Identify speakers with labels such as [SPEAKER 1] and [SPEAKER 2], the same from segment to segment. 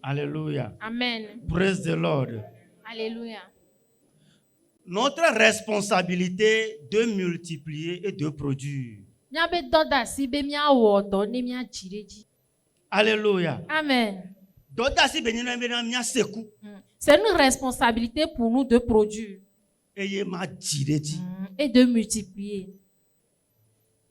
[SPEAKER 1] Alléluia.
[SPEAKER 2] Amen.
[SPEAKER 1] Praise the Lord.
[SPEAKER 2] Alléluia.
[SPEAKER 1] Notre responsabilité de multiplier et de produire.
[SPEAKER 2] Miabe doda si be mia wodo ne mia jireji.
[SPEAKER 1] Alléluia.
[SPEAKER 2] Amen.
[SPEAKER 1] Doda si benina bena mia seku.
[SPEAKER 2] C'est une responsabilité pour nous de produire
[SPEAKER 1] Eye ma jireji.
[SPEAKER 2] et de multiplier.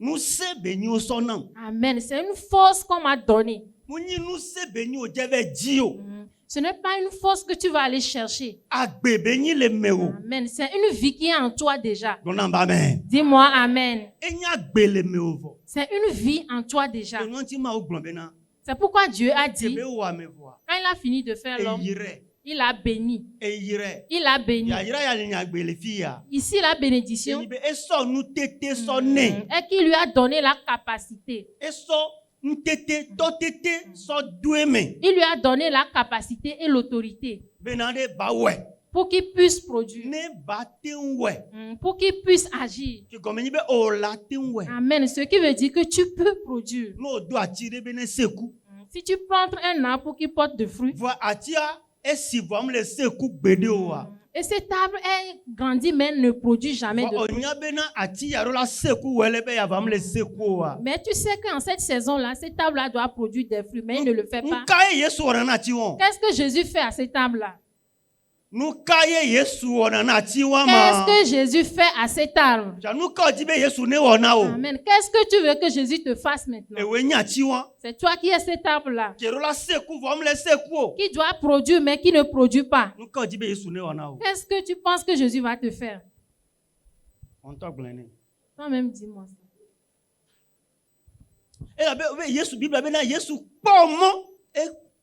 [SPEAKER 1] Nous se beni o sonam.
[SPEAKER 2] Amen. C'est une force qu'on m'a donnée.
[SPEAKER 1] Muni nous se beni o jeve dio.
[SPEAKER 2] Ce n'est pas une force que tu vas aller chercher.
[SPEAKER 1] Agbe beni le meo.
[SPEAKER 2] Amen. C'est une vie qui est en toi déjà.
[SPEAKER 1] Donamba amen.
[SPEAKER 2] Dis-moi Amen.
[SPEAKER 1] Enya agbe le meo vo.
[SPEAKER 2] C'est une vie en toi déjà.
[SPEAKER 1] Onti ma o glon bena.
[SPEAKER 2] C'est pourquoi Dieu a dit,
[SPEAKER 1] Ebe wa me voa.
[SPEAKER 2] quand il a fini de faire l'homme,
[SPEAKER 1] Eyire.
[SPEAKER 2] il a béni.
[SPEAKER 1] Eyire.
[SPEAKER 2] Il a béni.
[SPEAKER 1] Ya ira ya ni agbe le fia.
[SPEAKER 2] Ici, la bénédiction
[SPEAKER 1] Enibe eso nu tete so ne.
[SPEAKER 2] est qu'il lui a donné la capacité.
[SPEAKER 1] Eso nu tete do tete so dueme.
[SPEAKER 2] Il lui a donné la capacité et l'autorité
[SPEAKER 1] Benade ba we.
[SPEAKER 2] pour qu'il puisse produire,
[SPEAKER 1] Ne ba ten we.
[SPEAKER 2] pour qu'il puisse agir.
[SPEAKER 1] Ki gomeni be o la ten we.
[SPEAKER 2] Amen. Ce qui veut dire que tu peux produire.
[SPEAKER 1] No do atire bene seku.
[SPEAKER 2] Si tu plantes un arbre pour qu'il porte de fruits,
[SPEAKER 1] Vo atia esi vom le seku gbede o wa.
[SPEAKER 2] et cet arbre est grandi mais ne produit jamais de
[SPEAKER 1] Vo
[SPEAKER 2] fruits.
[SPEAKER 1] onya bena ati yaro la seku wele be ya vom le seku o wa.
[SPEAKER 2] Mais tu sais qu'en cette saison-là, cet arbre-là doit produire des fruits, mais il ne le fait pas.
[SPEAKER 1] Nkaye Yesu ora na ti won.
[SPEAKER 2] Qu'est-ce que Jésus fait à cet arbre-là?
[SPEAKER 1] Nukaye Yesu ora na ti wa
[SPEAKER 2] Qu'est-ce
[SPEAKER 1] ma.
[SPEAKER 2] que Jésus fait à cet arbre?
[SPEAKER 1] Ja nuka di be Yesu ne wona o.
[SPEAKER 2] Amen. Qu'est-ce que tu veux que Jésus te fasse maintenant?
[SPEAKER 1] Ewe nya ti wa.
[SPEAKER 2] C'est toi qui es cet arbre-là,
[SPEAKER 1] Kero la seku vom le seku o.
[SPEAKER 2] qui doit produire mais qui ne produit pas.
[SPEAKER 1] Nuka di be Yesu ne wona o.
[SPEAKER 2] Qu'est-ce que tu penses que Jésus va te faire?
[SPEAKER 1] On talk blene.
[SPEAKER 2] Toi-même, dis-moi ça.
[SPEAKER 1] E la be Yesu Bible be na Yesu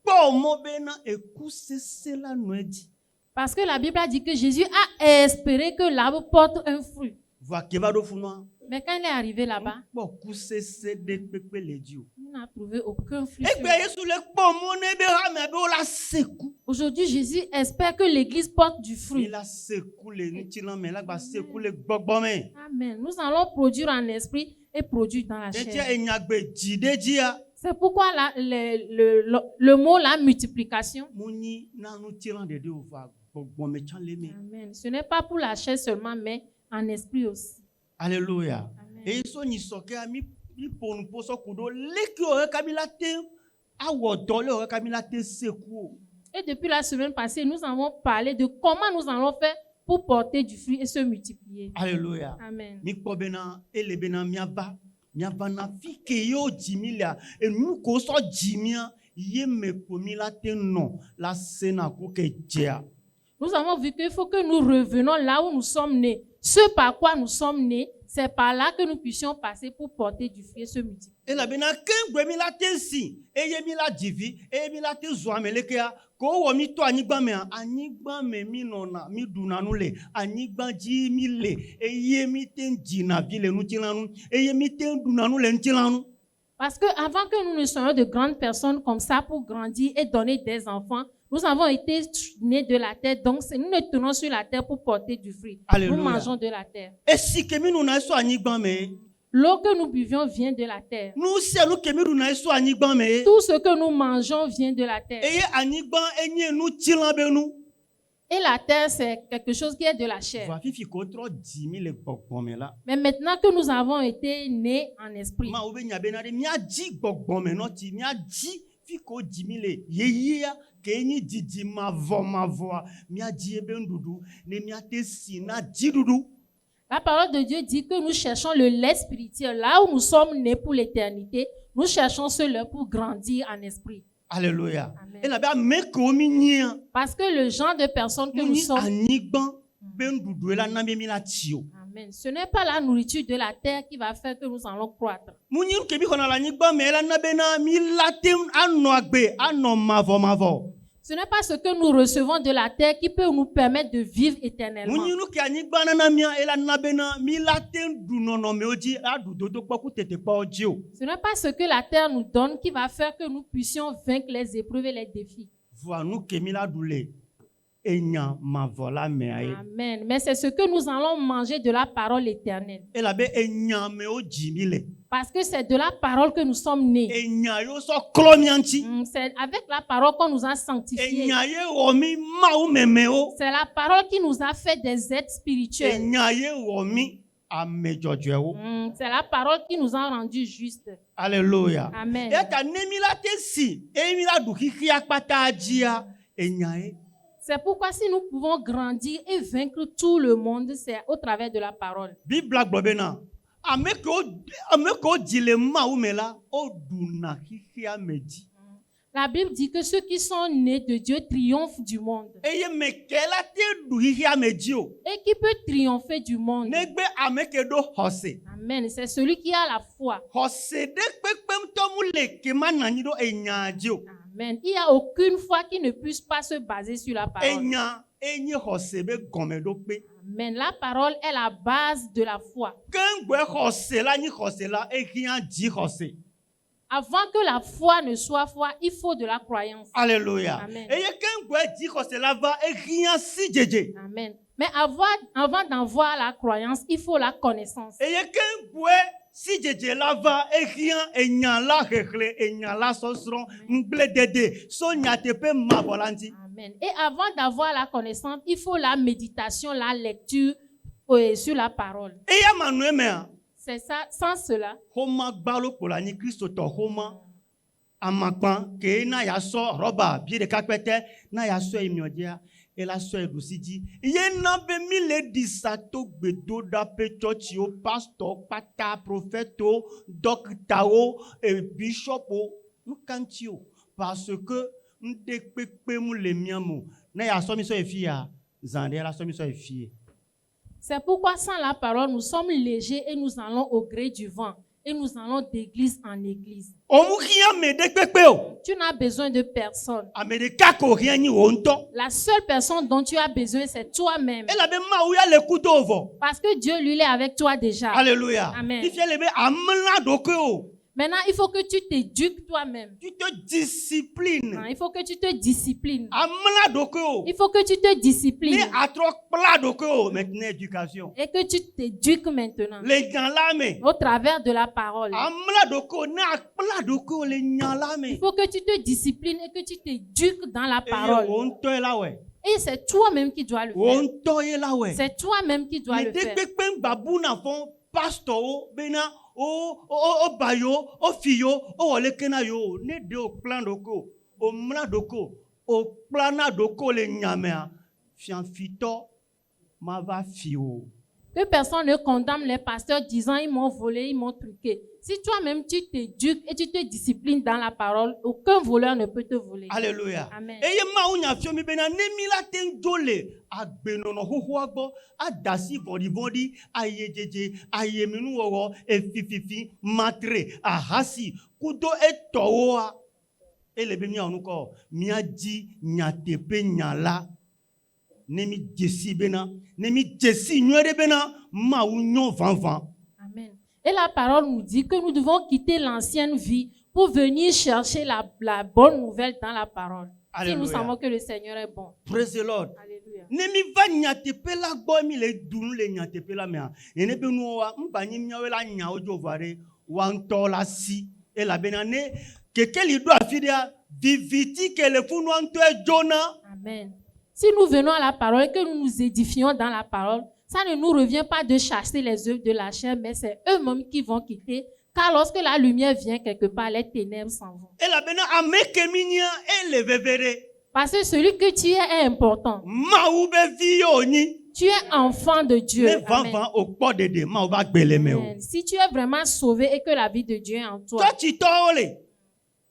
[SPEAKER 1] pomo bena ekusese la noedi.
[SPEAKER 2] Parce que la Bible a dit que Jésus a espéré que l'arbre porte un fruit.
[SPEAKER 1] Va keba do funwa.
[SPEAKER 2] Mais quand il est arrivé là-bas,
[SPEAKER 1] Bo kusese de pepe le dio.
[SPEAKER 2] il n'a trouvé aucun fruit.
[SPEAKER 1] Egbe Yesu le pomo ne be ha me be o la seku.
[SPEAKER 2] Aujourd'hui, Jésus espère que l'Église porte du fruit.
[SPEAKER 1] Il a seku le ntilan me la gba seku le gbogbo me.
[SPEAKER 2] Amen. Nous allons produire en esprit et produire dans la
[SPEAKER 1] Etia
[SPEAKER 2] chair.
[SPEAKER 1] enyagbe jide dia.
[SPEAKER 2] C'est pourquoi le mot, la multiplication,
[SPEAKER 1] Muni na nu tilan de o va gbogbo me chan le me.
[SPEAKER 2] amen, ce n'est pas pour la chair seulement, mais en esprit aussi.
[SPEAKER 1] Alléluia.
[SPEAKER 2] Amen.
[SPEAKER 1] Et so ni soke ami mi ponu poso kudo leki o kamila te awo dole o kamila te seku.
[SPEAKER 2] Et depuis la semaine passée, nous avons parlé de comment nous allons faire pour porter du fruit et se multiplier.
[SPEAKER 1] Alléluia.
[SPEAKER 2] Amen.
[SPEAKER 1] Mi kpo bena ele bena miaba na fike yo jimilia e nu ko so jimia ye me pomila te no la sena ko ke jea.
[SPEAKER 2] Nous avons vu qu'il faut que nous revenions là où nous sommes nés. Ce par quoi nous sommes nés, c'est par là que nous puissions passer pour porter du fruit et se multiplier.
[SPEAKER 1] E la bena ken gbe mi la te si e ye mi la divi e mi la te zo ameleke ya ko wo mi to anigba me mi nona mi dunanu le anigba ji mi le e ye mi te jina vi le nu tilanu e ye mi te dunanu le ntilanu.
[SPEAKER 2] Parce que avant que nous ne soyons de grandes personnes comme ça pour grandir et donner des enfants, nous avons été nés de la terre, donc nous ne tenons sur la terre pour porter du fruit.
[SPEAKER 1] Alléluia.
[SPEAKER 2] Nous mangeons de la terre.
[SPEAKER 1] E si ke mi nu na so anigba me
[SPEAKER 2] L'eau que nous buvions vient de la terre.
[SPEAKER 1] nu se lu ke mi nu na so anigba me
[SPEAKER 2] Tout ce que nous mangeons vient de la terre.
[SPEAKER 1] e ye anigba enye nu tilan be nu
[SPEAKER 2] Et la terre, c'est quelque chose qui est de la chair.
[SPEAKER 1] va fifi ko tro di mi le gbogbo me la
[SPEAKER 2] Mais maintenant que nous avons été nés en esprit,
[SPEAKER 1] ma o be nya be na de mi aji gbogbo me no ti mi aji fi ko di mi le ye ya ke ni didi mavo mi aji ebe ndudu ne mi ate si na ji dudu.
[SPEAKER 2] la parole de Dieu dit que nous cherchons le lait spirituel. Là où nous sommes nés pour l'éternité, nous cherchons ce lait pour grandir en esprit.
[SPEAKER 1] Alléluia.
[SPEAKER 2] Amen.
[SPEAKER 1] E la be me ko mi nya
[SPEAKER 2] Parce que le genre de personnes que nous
[SPEAKER 1] ni
[SPEAKER 2] sommes,
[SPEAKER 1] anigban be ndudu la na be mi la ti o.
[SPEAKER 2] amen, ce n'est pas la nourriture de la terre qui va faire que nous allons croître.
[SPEAKER 1] Munyi ke bi kona la anigba me la na be na mi late ano agbe ano mavo.
[SPEAKER 2] Ce n'est pas ce que nous recevons de la terre qui peut nous permettre de vivre éternellement.
[SPEAKER 1] Munyi nu ke anigba na mia e la na be na mi late du nono me oji adu dodo pa ku tete pa oji o.
[SPEAKER 2] Ce n'est pas ce que la terre nous donne qui va faire que nous puissions vaincre les épreuves et les défis.
[SPEAKER 1] Voa nu ke mi la dule enya mavola me aye.
[SPEAKER 2] Amen. Mais c'est ce que nous allons manger de la parole éternelle.
[SPEAKER 1] E la be enya me oji mi le.
[SPEAKER 2] Parce que c'est de la parole que nous sommes nés.
[SPEAKER 1] enya yo so klɔ mia ŋuti
[SPEAKER 2] C'est avec la parole qu'on nous a sanctifiés.
[SPEAKER 1] enya ye wɔ mi mawu memewo
[SPEAKER 2] C'est la parole qui nous a fait des êtres spirituels.
[SPEAKER 1] enya ye wɔ mi ame dzɔdzɔewo
[SPEAKER 2] C'est la parole qui nous a rendus justes.
[SPEAKER 1] Alléluia.
[SPEAKER 2] Amen.
[SPEAKER 1] Eta ne mi la te si mi la du xixia kpata dzia enya ye
[SPEAKER 2] C'est pourquoi si nous pouvons grandir et vaincre tout le monde, c'est au travers de la parole.
[SPEAKER 1] Bibla gblɔ bena ame kewo dzi le mawu me la o duna xixia me dzi
[SPEAKER 2] La Bible dit que ceux qui sont nés de Dieu triomphent du monde.
[SPEAKER 1] eye me ke la te du xixia me dzi o
[SPEAKER 2] Et qui peut triompher du monde?
[SPEAKER 1] negbe ame ke ɖo xɔse
[SPEAKER 2] Amen. C'est celui qui a la foi.
[SPEAKER 1] xɔse ɖe kpekpemtɔ mu le ke ma nɔ anyi ɖo enya dzi o
[SPEAKER 2] Amen. Il n'y a aucune foi qui ne puisse pas se baser sur la parole.
[SPEAKER 1] enya enye xɔse be gɔmeɖokpe
[SPEAKER 2] Amen. La parole est la base de la foi.
[SPEAKER 1] keŋgbɛ xɔse la nyi xɔse la ehiã dzi xɔse
[SPEAKER 2] Avant que la foi ne soit foi, il faut de la croyance.
[SPEAKER 1] Alléluia.
[SPEAKER 2] Amen.
[SPEAKER 1] Eye keŋgbɛ dzi xɔse la va ehiã si dzedze
[SPEAKER 2] Amen. Mais avant d'avoir la croyance, il faut la connaissance.
[SPEAKER 1] eye keŋgbɛ si dzedze la va ehiã enya la xexlẽ enya la sɔsrɔ̃ ŋugbledede so nyateƒe mavɔ la ŋuti
[SPEAKER 2] Amen. Et avant d'avoir la connaissance, il faut la méditation, la lecture sur la parole.
[SPEAKER 1] eya manue mea
[SPEAKER 2] C'est ça. Sans cela,
[SPEAKER 1] xoma gbalo ko la nyi kristotɔ xoma amakpa ke na ya sɔ rɔba bi ɖeka kpɛtɛ na ya sɔ emiɔ dzia ela sɔ eɖusi dzi ye na be mi le ɖi sa to gbedoɖaƒe tsɔtsiwo pastɔ kpata profeto dɔkitawo bishɔpwo nukanti o parce que ŋɖe kpekpe mu le mia me ne ya sɔ mi sɔ efi ya zã ɖe la sɔ mi sɔ efi ye.
[SPEAKER 2] c'est pourquoi sans la parole, nous sommes légers et nous allons au gré du vent. Et nous allons d'église en église.
[SPEAKER 1] Omu hiã me ɖe kpekpe o.
[SPEAKER 2] Tu n'as besoin de personne.
[SPEAKER 1] Ame ɖeka ko hiã nyi wò ŋutɔ.
[SPEAKER 2] La seule personne dont tu as besoin, c'est toi-même.
[SPEAKER 1] Elabe Mawu ya le kudo vɔ.
[SPEAKER 2] Parce que Dieu, lui, il est avec toi déjà.
[SPEAKER 1] Alléluia.
[SPEAKER 2] Amen.
[SPEAKER 1] Ifia le be amela ɖokui o.
[SPEAKER 2] Maintenant, il faut que tu t'éduques toi-même.
[SPEAKER 1] Tu te disciplines.
[SPEAKER 2] Il faut que tu te disciplines.
[SPEAKER 1] Amela ɖokui o.
[SPEAKER 2] Il faut que tu te disciplines.
[SPEAKER 1] Ni atrɔ kpla ɖokui o. Maintenant éducation.
[SPEAKER 2] Et que tu t'éduques maintenant.
[SPEAKER 1] Le nya la me.
[SPEAKER 2] Au travers de la parole.
[SPEAKER 1] Amela ɖokui o. Ne akpla ɖokui o le nya la me.
[SPEAKER 2] Il faut que tu te disciplines et que tu t'éduques dans la
[SPEAKER 1] Eye
[SPEAKER 2] parole.
[SPEAKER 1] wò ŋutɔ ye la wɔe.
[SPEAKER 2] Et c'est toi-même qui dois le
[SPEAKER 1] Wò
[SPEAKER 2] faire.
[SPEAKER 1] ŋutɔ ye la wɔe.
[SPEAKER 2] C'est toi-même qui dois le
[SPEAKER 1] Me
[SPEAKER 2] faire.
[SPEAKER 1] ɖe kpekpe ŋgbabuna fɔ pastorwo bena o ba yo o fi yo o wɔ leke na yo ne de o kpla ɖokui o mla ɖokui o kpla na ɖokui le nyamea fiafitɔ ma va fi o.
[SPEAKER 2] Que personne ne condamne les pasteurs disant ils m'ont volé, ils m'ont truqué. Si toi-même tu t'éduques et tu te disciplines dans la parole, aucun voleur ne peut te voler.
[SPEAKER 1] Alléluia.
[SPEAKER 2] Amen.
[SPEAKER 1] Eye Mawu nya fio mi bena ne mi la te ŋu dzo le agbenɔnɔ xoxoa gbɔ adasi vɔɖivɔɖi ayedzedze ayeminuwɔwɔ efififi matre ahasi kudo etɔwoa ele be miawɔ nu kɔ miadzi nyateƒe nya la ne mi dzesi bena ne mi dzesi nyuie ɖe bena Mawu nyo vavã.
[SPEAKER 2] Amen. Et la parole nous dit que nous devons quitter l'ancienne vie pour venir chercher la bonne nouvelle dans la parole. Si nous
[SPEAKER 1] Alléluia.
[SPEAKER 2] savons que le Seigneur est bon.
[SPEAKER 1] Praise the Lord.
[SPEAKER 2] Alléluia.
[SPEAKER 1] Ne mi va nyateƒe la gbɔ mi le dunu le nyateƒe la mea ene be nuwoa ŋgbanyi miawo la nyawo dzo va ɖe wa ŋutɔ la si elabena ne kekeli ɖo afi ɖea viviti ke le funua ŋutɔe dzona.
[SPEAKER 2] Amen. Si nous venons à la parole et que nous nous édifions dans la parole, ça ne nous revient pas de chasser les œuvres de la chair, mais c'est eux-mêmes qui vont quitter. Car lorsque la lumière vient quelque part, les ténèbres s'en vont.
[SPEAKER 1] Elabena ame ke mi nya ele veve ɖe
[SPEAKER 2] Parce que celui que tu es important.
[SPEAKER 1] Mawu be vi yo nyi
[SPEAKER 2] Tu es enfant de Dieu.
[SPEAKER 1] ne
[SPEAKER 2] Amen.
[SPEAKER 1] vavã o kpɔ ɖeɖe Mawu va gbe le me o.
[SPEAKER 2] Amen. Si tu es vraiment sauvé et que la vie de Dieu est en toi,
[SPEAKER 1] Tsɔtsitɔwo le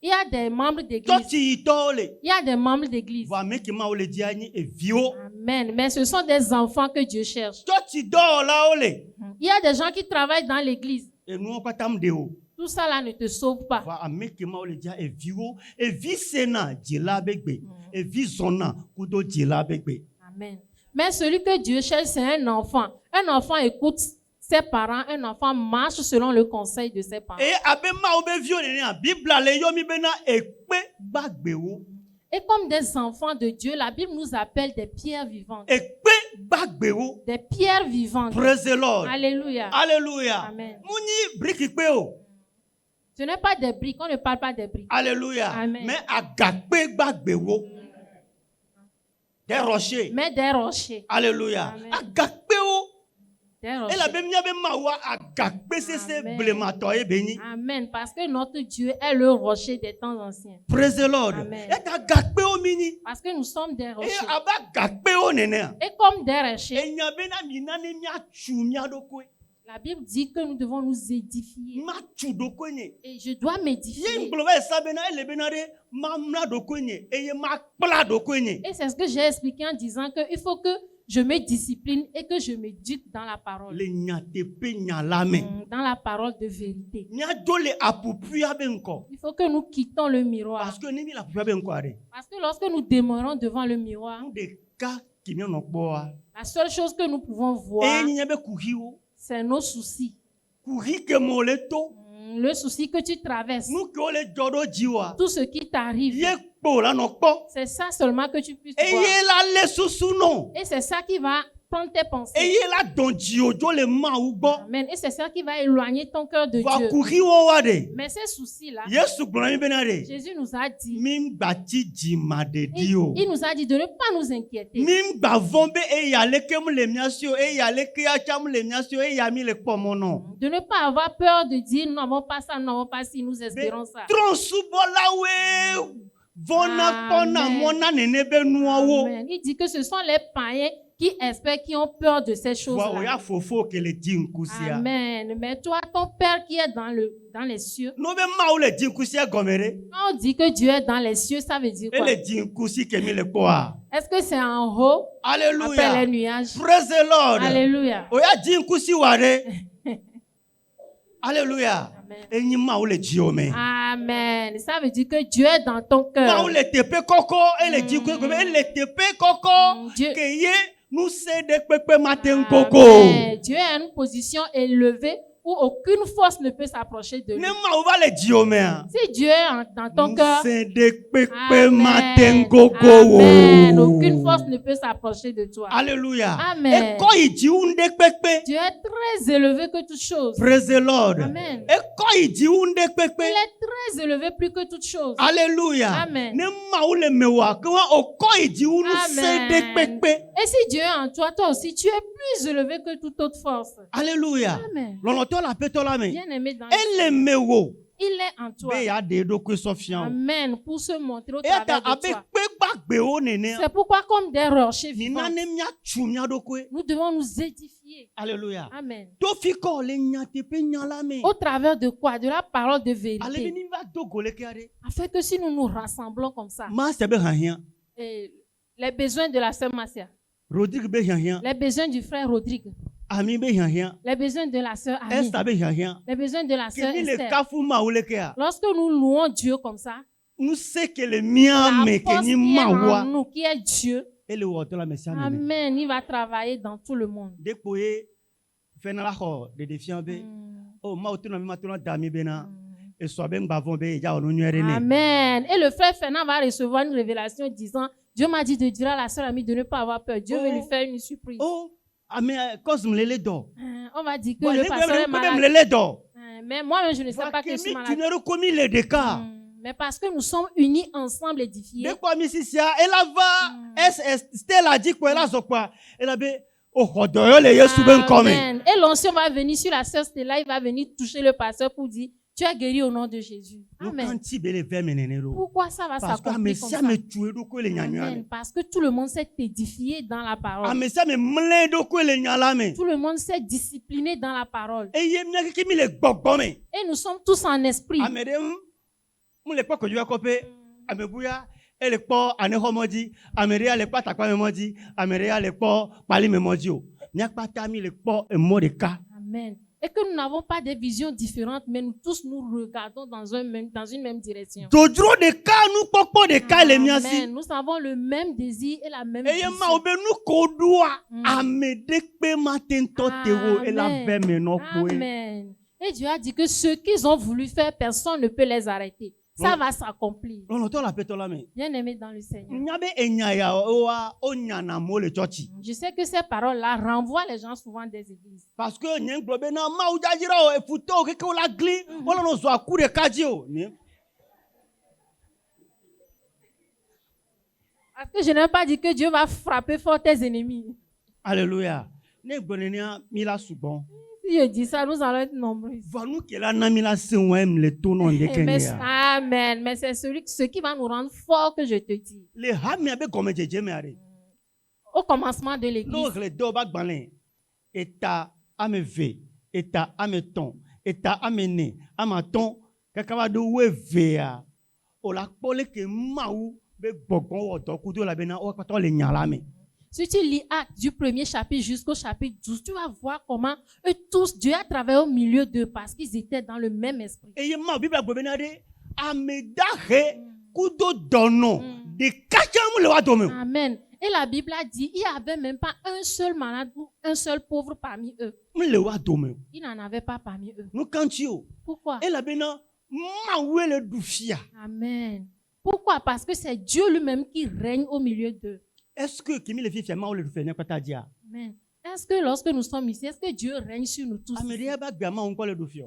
[SPEAKER 2] il y a des membres d'église.
[SPEAKER 1] tsɔtsiyitɔwo le
[SPEAKER 2] Il y a des membres d'église.
[SPEAKER 1] vɔ ame ke Mawu le dzia nyi eviwo
[SPEAKER 2] Amen. Mais ce sont des enfants que Dieu cherche.
[SPEAKER 1] tsɔtsidɔwɔlawo le
[SPEAKER 2] Il y a des gens qui travaillent dans l'église.
[SPEAKER 1] enuwo kpata mu ɖe o.
[SPEAKER 2] Tout ça là ne te sauve pas.
[SPEAKER 1] Va ame ke Mawu le dzia eviwo evi sena dzila be gbe evi zɔna kudo dzila be gbe.
[SPEAKER 2] Amen. Mais celui que Dieu cherche, c'est un enfant. Un enfant écoute ses parents. Un enfant marche selon le conseil de ses parents.
[SPEAKER 1] Eye abe Mawu be viwo nenea Bibla le yɔ mi bena ekpe gbagbewo
[SPEAKER 2] Et comme des enfants de Dieu, la Bible nous appelle des pierres vivantes.
[SPEAKER 1] ekpe gbagbewo.
[SPEAKER 2] Des pierres vivantes.
[SPEAKER 1] Praise the Lord.
[SPEAKER 2] Alléluia.
[SPEAKER 1] Alléluia.
[SPEAKER 2] Amen.
[SPEAKER 1] Mu nyi briki kpe o
[SPEAKER 2] Ce n'est pas des briques, on ne parle pas des briques.
[SPEAKER 1] Alléluia.
[SPEAKER 2] Amen.
[SPEAKER 1] Mais agakpe gbagbewo. Des rochers.
[SPEAKER 2] Mais des rochers.
[SPEAKER 1] Alléluia.
[SPEAKER 2] Amen.
[SPEAKER 1] Agakpewo.
[SPEAKER 2] Des
[SPEAKER 1] Et la
[SPEAKER 2] rochers.
[SPEAKER 1] bemia be mawa agakpe sese
[SPEAKER 2] Amen.
[SPEAKER 1] blemato e beni.
[SPEAKER 2] Amen. Parce que notre Dieu est le rocher des temps anciens.
[SPEAKER 1] Praise the Lord.
[SPEAKER 2] Amen.
[SPEAKER 1] Et agakpewo mini.
[SPEAKER 2] Parce que nous sommes des
[SPEAKER 1] Et
[SPEAKER 2] rochers.
[SPEAKER 1] aba agakpewo nene.
[SPEAKER 2] Et comme des rochers,
[SPEAKER 1] Et nyabena minane mia chu mia dokwe.
[SPEAKER 2] la Bible dit que nous devons nous édifier.
[SPEAKER 1] Ma chu dokwe nye.
[SPEAKER 2] Et je dois
[SPEAKER 1] Ye
[SPEAKER 2] m'édifier.
[SPEAKER 1] ngblova esabena ele benare mamna dokwe nye. Eye ma kpla dokwe nye.
[SPEAKER 2] Et c'est ce que j'ai expliqué en disant qu'il faut que je me discipline et que je m'éduque dans la parole.
[SPEAKER 1] Le nyatepe nyalame.
[SPEAKER 2] Dans la parole de vérité.
[SPEAKER 1] Nya dole apupuya benko.
[SPEAKER 2] Il faut que nous quittons le miroir.
[SPEAKER 1] Parce que ni mi la pupuya benko are.
[SPEAKER 2] Parce que lorsque nous demeurons devant le miroir,
[SPEAKER 1] Nous de ka kimi onokboa.
[SPEAKER 2] la seule chose que nous pouvons
[SPEAKER 1] E
[SPEAKER 2] voir,
[SPEAKER 1] nyabe kuhiwo.
[SPEAKER 2] c'est nos soucis.
[SPEAKER 1] Kuhi ke moleto.
[SPEAKER 2] Le souci que tu traverses,
[SPEAKER 1] Nu ke ole jodo jiwa.
[SPEAKER 2] tout ce qui t'arrive,
[SPEAKER 1] Ye kpo la nokpo.
[SPEAKER 2] c'est ça seulement que tu puisses
[SPEAKER 1] E
[SPEAKER 2] voir.
[SPEAKER 1] ye la le susu non.
[SPEAKER 2] Et c'est ça qui va prendre tes pensées.
[SPEAKER 1] E ye la don jiojo le ma ugbo.
[SPEAKER 2] Amen. Et c'est ça qui va éloigner ton cœur de
[SPEAKER 1] Va
[SPEAKER 2] Dieu.
[SPEAKER 1] kuhiwo wa de.
[SPEAKER 2] Mais ces soucis-là,
[SPEAKER 1] Yesu gbona mi benare.
[SPEAKER 2] Jésus nous a dit,
[SPEAKER 1] Mi gbati jima de
[SPEAKER 2] il,
[SPEAKER 1] dio.
[SPEAKER 2] il nous a dit de ne pas nous inquiéter.
[SPEAKER 1] Mi gba vombe e ya leke mu le miasio e ya leke ya chamu le miasio e ya mi le pomono.
[SPEAKER 2] De ne pas avoir peur de dire, nous n'avons pas ça, nous n'avons pas ci, nous espérons ça.
[SPEAKER 1] Tron subola we. Vona pona
[SPEAKER 2] Amen.
[SPEAKER 1] mona nene be nuawo.
[SPEAKER 2] Amen. Il dit que ce sont les païens qui espèrent, qui ont peur de ces
[SPEAKER 1] Wa oya
[SPEAKER 2] choses-là.
[SPEAKER 1] fofo ke le jinkusia.
[SPEAKER 2] Amen. Mais toi, ton Père qui est dans les cieux,
[SPEAKER 1] No be ma o le jinkusia gomere.
[SPEAKER 2] quand on dit que Dieu est dans les cieux, ça veut dire
[SPEAKER 1] E
[SPEAKER 2] quoi?
[SPEAKER 1] le jinkusi ke mi le poa.
[SPEAKER 2] Est-ce que c'est en haut, après les
[SPEAKER 1] Alléluia.
[SPEAKER 2] nuages?
[SPEAKER 1] Praise the Lord.
[SPEAKER 2] Alléluia.
[SPEAKER 1] Oya jinkusi ware. Alléluia.
[SPEAKER 2] Amen.
[SPEAKER 1] Enyi ma o le jiome.
[SPEAKER 2] Amen. Ça veut dire que Dieu est dans ton
[SPEAKER 1] Ma
[SPEAKER 2] cœur.
[SPEAKER 1] o le tepe koko e le jinkusi gome e le tepe koko
[SPEAKER 2] Dieu,
[SPEAKER 1] ke ye nu se de pepe maten koko.
[SPEAKER 2] Amen. Dieu a une position élevée où aucune force ne peut s'approcher de lui.
[SPEAKER 1] Ne ma o va le jiome a.
[SPEAKER 2] Si Dieu est dans ton
[SPEAKER 1] Nu
[SPEAKER 2] cœur,
[SPEAKER 1] se de pepe
[SPEAKER 2] Amen.
[SPEAKER 1] maten koko.
[SPEAKER 2] Amen. Aucune force ne peut s'approcher de toi.
[SPEAKER 1] Alléluia.
[SPEAKER 2] Amen.
[SPEAKER 1] E ko iji unde pepe.
[SPEAKER 2] Dieu est très élevé que toutes choses.
[SPEAKER 1] Praise the Lord.
[SPEAKER 2] Amen.
[SPEAKER 1] E ko iji unde pepe.
[SPEAKER 2] Il est très élevé plus que toutes choses.
[SPEAKER 1] Alléluia.
[SPEAKER 2] Amen.
[SPEAKER 1] Ne ma o le mewa ke wa o ko iji unu se de
[SPEAKER 2] Amen.
[SPEAKER 1] pepe.
[SPEAKER 2] Et si Dieu est en toi, toi aussi, tu es plus élevé que toute autre force.
[SPEAKER 1] Alléluia.
[SPEAKER 2] Amen.
[SPEAKER 1] Loloto la peto la me.
[SPEAKER 2] Bien aimé dans
[SPEAKER 1] Elle mewo.
[SPEAKER 2] il est en toi.
[SPEAKER 1] Be ya de do kwe sofian.
[SPEAKER 2] Amen. Pour se montrer au
[SPEAKER 1] E ta
[SPEAKER 2] travers de
[SPEAKER 1] abe
[SPEAKER 2] toi.
[SPEAKER 1] pe gbagbe o nene.
[SPEAKER 2] C'est pourquoi, comme des rochers
[SPEAKER 1] Ni
[SPEAKER 2] vivants,
[SPEAKER 1] nane mia chu mia do kwe.
[SPEAKER 2] nous devons nous édifier.
[SPEAKER 1] Alléluia.
[SPEAKER 2] Amen.
[SPEAKER 1] To fi ko le nya te pe nya la me.
[SPEAKER 2] Au travers de quoi? De la parole de
[SPEAKER 1] Ale
[SPEAKER 2] vérité.
[SPEAKER 1] ni va do gole ke ade.
[SPEAKER 2] Afin que si nous nous rassemblons comme ça,
[SPEAKER 1] Ma se be hanhia.
[SPEAKER 2] et les besoins de la sœur Massia,
[SPEAKER 1] Rodrigue be hanhia.
[SPEAKER 2] les besoins du frère Rodrigue,
[SPEAKER 1] Ami be hanhia.
[SPEAKER 2] les besoins de la sœur Annie,
[SPEAKER 1] Esther be hanhia.
[SPEAKER 2] les besoins de la sœur
[SPEAKER 1] Ke ni le
[SPEAKER 2] Esther.
[SPEAKER 1] kafu ma o le ke a.
[SPEAKER 2] Lorsque nous louons Dieu comme ça,
[SPEAKER 1] Nous se ke le mia
[SPEAKER 2] la
[SPEAKER 1] me ke
[SPEAKER 2] force
[SPEAKER 1] ni
[SPEAKER 2] qui est
[SPEAKER 1] ma
[SPEAKER 2] en
[SPEAKER 1] wa.
[SPEAKER 2] nous, qui est Dieu,
[SPEAKER 1] Ele wo to la me sia me.
[SPEAKER 2] Amen, il va travailler dans tout le monde.
[SPEAKER 1] Depo ye fena la ho de defiant be. Oh ma o to na mi ma to na da mi be na. E so be ngba von be ja onu nwere ne.
[SPEAKER 2] Amen. Et le frère Fernand va recevoir une révélation disant, Dieu m'a dit de dire à la sœur amie de ne pas avoir peur. Dieu veut lui faire une surprise.
[SPEAKER 1] Oh, ami cause me le do.
[SPEAKER 2] On va dire que
[SPEAKER 1] Bon,
[SPEAKER 2] le
[SPEAKER 1] le
[SPEAKER 2] pasteur est
[SPEAKER 1] me
[SPEAKER 2] malade.
[SPEAKER 1] le do.
[SPEAKER 2] Mais moi-même, je ne sais
[SPEAKER 1] Va
[SPEAKER 2] pas que
[SPEAKER 1] ke
[SPEAKER 2] je suis
[SPEAKER 1] mi
[SPEAKER 2] malade.
[SPEAKER 1] tu ne commis le deka.
[SPEAKER 2] Mais parce que nous sommes unis ensemble, édifiés.
[SPEAKER 1] De kwa mi sisia ela va Stella dit quoi ela zo kwa. Ela be o hodo yo le Yesu ben come.
[SPEAKER 2] Amen. Et l'onction va venir sur la sœur Stella, il va venir toucher le pasteur pour dire, tu es guéri au nom de Jésus.
[SPEAKER 1] No
[SPEAKER 2] Amen.
[SPEAKER 1] kanti be le ve menenero.
[SPEAKER 2] Pourquoi ça va
[SPEAKER 1] Parce que
[SPEAKER 2] s'accomplir
[SPEAKER 1] me
[SPEAKER 2] comme
[SPEAKER 1] sia
[SPEAKER 2] ça?
[SPEAKER 1] me tuer do ko le nyanya.
[SPEAKER 2] Amen. Parce que tout le monde s'est édifié dans la parole.
[SPEAKER 1] Ame sia me mle do ko le nyala me.
[SPEAKER 2] Tout le monde s'est discipliné dans la parole.
[SPEAKER 1] E ye mna ki mi le gbogbo me.
[SPEAKER 2] Et nous sommes tous en esprit.
[SPEAKER 1] Ame de mu le pa ko ju kope. Ame buya ele po ane homodi. Ame re ale pa takwa me modi. Ame re ale po pali me modi o. Nya pa ta mi le po e mo de ka.
[SPEAKER 2] Amen. Et que nous n'avons pas des visions différentes, mais nous tous nous regardons dans une même direction.
[SPEAKER 1] Dodro de ka nu popo de ka le miasi.
[SPEAKER 2] Amen. Nous avons le même désir et la même
[SPEAKER 1] E ye ma
[SPEAKER 2] vision.
[SPEAKER 1] obe nu ko dua. Ame de pe matin to tewo e la
[SPEAKER 2] Amen.
[SPEAKER 1] ve me no po e.
[SPEAKER 2] Amen. Et Dieu a dit que ce qu'ils ont voulu faire, personne ne peut les arrêter. ça va s'accomplir.
[SPEAKER 1] Lɔlɔtɔ la petɔ la mɛ.
[SPEAKER 2] Bien-aimé dans le Seigneur.
[SPEAKER 1] Nya bɛ enya ya wa o nyana mo le tsɔtsi.
[SPEAKER 2] Je sais que ces paroles-là renvoient les gens souvent des églises.
[SPEAKER 1] Parce que nye gblɔ bɛ na mawu dzadzra o efuto o keke o la gli o lɔnà zɔ aku ɖe kadzi o.
[SPEAKER 2] Parce que je n'ai pas dit que Dieu va frapper fort tes ennemis.
[SPEAKER 1] Alléluia. Ne gblɔ nenia mi la sugbɔn.
[SPEAKER 2] Si je dis ça, nous allons être nombreux.
[SPEAKER 1] Vanu kela na mi la se wɔm le to nɔ de kɛ
[SPEAKER 2] Mais,
[SPEAKER 1] ne ya.
[SPEAKER 2] amen. Mais c'est ce qui va nous rendre forts que je te dis.
[SPEAKER 1] Le hami abe gɔmedzedze me are.
[SPEAKER 2] Au commencement de
[SPEAKER 1] N'o
[SPEAKER 2] l'église,
[SPEAKER 1] ɣle dɔw ba gbalẽ. Eta ame eve, eta ame tɔn, eta ame ne, ame atɔn, kaka va do wo evea. O la kpɔ leke mawu be gbɔgbɔn wɔ dɔ kudo la bena o kpatɔ le nya la me.
[SPEAKER 2] si tu lis Actes du premier chapitre jusqu'au chapitre 12, tu vas voir comment eux tous, Dieu a travaillé au milieu d'eux parce qu'ils étaient dans le même esprit.
[SPEAKER 1] Eye mawu Bible gblɔ bena ɖe ame dahe kudo dɔnɔ ɖeka tsam le wa dome o.
[SPEAKER 2] Amen. Et la Bible a dit, il n'y avait même pas un seul malade ou un seul pauvre parmi eux.
[SPEAKER 1] Le wa dome o.
[SPEAKER 2] Il n'en avait pas parmi eux.
[SPEAKER 1] Nu kanti o.
[SPEAKER 2] Pourquoi?
[SPEAKER 1] Elabena mawu le du fia.
[SPEAKER 2] Amen. Pourquoi? Parce que c'est Dieu lui-même qui règne au milieu d'eux.
[SPEAKER 1] Est-ce que kimi le fi fia mawu le du fia ne kpata dia?
[SPEAKER 2] Amen. Est-ce que lorsque nous sommes ici, est-ce que Dieu règne sur nous tous?
[SPEAKER 1] Ame ɖe ba gbea mawu ŋkɔ le du fia.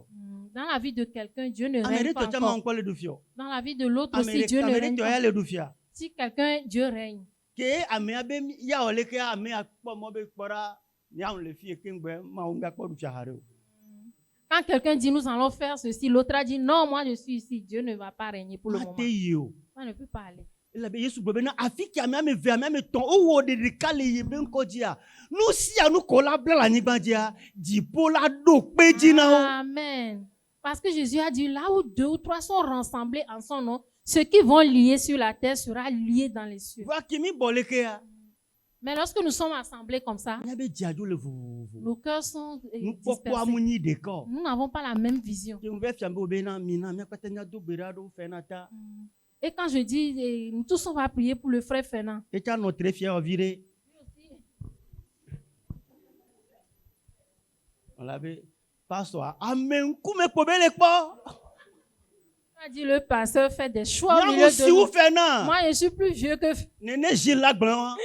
[SPEAKER 2] Dans la vie de quelqu'un, Dieu ne
[SPEAKER 1] Ame
[SPEAKER 2] règne
[SPEAKER 1] ɖe
[SPEAKER 2] pas
[SPEAKER 1] tɔ tsa mawu
[SPEAKER 2] encore.
[SPEAKER 1] ŋkɔ le du fia.
[SPEAKER 2] Dans la vie de l'autre
[SPEAKER 1] Ame
[SPEAKER 2] aussi, Dieu ne
[SPEAKER 1] ɖe
[SPEAKER 2] règne
[SPEAKER 1] tɔ ya
[SPEAKER 2] pas.
[SPEAKER 1] le du fia.
[SPEAKER 2] Si quelqu'un, Dieu règne.
[SPEAKER 1] Ke amea be ya wɔ leke amea kpɔ mɔ be kpɔra ya le fi ke ŋgbɛ mawu ŋgba kpɔ du fia ha ɖe o.
[SPEAKER 2] Quand quelqu'un dit nous allons faire ceci, l'autre a dit non, moi je suis ici. Dieu ne va pas régner pour le moment.
[SPEAKER 1] Ate yi o.
[SPEAKER 2] Ça ne peut pas aller.
[SPEAKER 1] Elabe Yesu gblɔ bena afi ke ame eve ame etɔn o wɔ ɖeɖeka le yi be ŋkɔ dzia. Nu sia nu ko la bla le anyigba dzia, dziƒo la ɖo kpe dzi na wo.
[SPEAKER 2] Amen. Parce que Jésus a dit là où 2 ou 3 sont rassemblés en son nom, ceux qui vont lier sur la terre sera lié dans les cieux.
[SPEAKER 1] Va kimi bɔ leke ya.
[SPEAKER 2] Mais lorsque nous sommes assemblés comme ça,
[SPEAKER 1] Nya be dziadzo le vovovo.
[SPEAKER 2] nos cœurs sont
[SPEAKER 1] Nukpɔkpɔ
[SPEAKER 2] dispersés.
[SPEAKER 1] amu nyi ɖeka o.
[SPEAKER 2] Nous n'avons pas la même vision.
[SPEAKER 1] Ke ŋbɛ fia be wo bena mina miakpata nya do gbe ɖa ɖo fɛna ta.
[SPEAKER 2] Et quand je dis, nous tous on va prier pour le frère Fernand.
[SPEAKER 1] Etsa nɔ tre fia wɔ vi ɖe. Wòla be pastor ame ŋkume kpo be le kpɔ.
[SPEAKER 2] A dit le pasteur fait des choix au milieu
[SPEAKER 1] Nyamu
[SPEAKER 2] de
[SPEAKER 1] siwu
[SPEAKER 2] nous.
[SPEAKER 1] fɛna.
[SPEAKER 2] Moi, je suis plus vieux que.
[SPEAKER 1] Nene zi la gblẽ wa.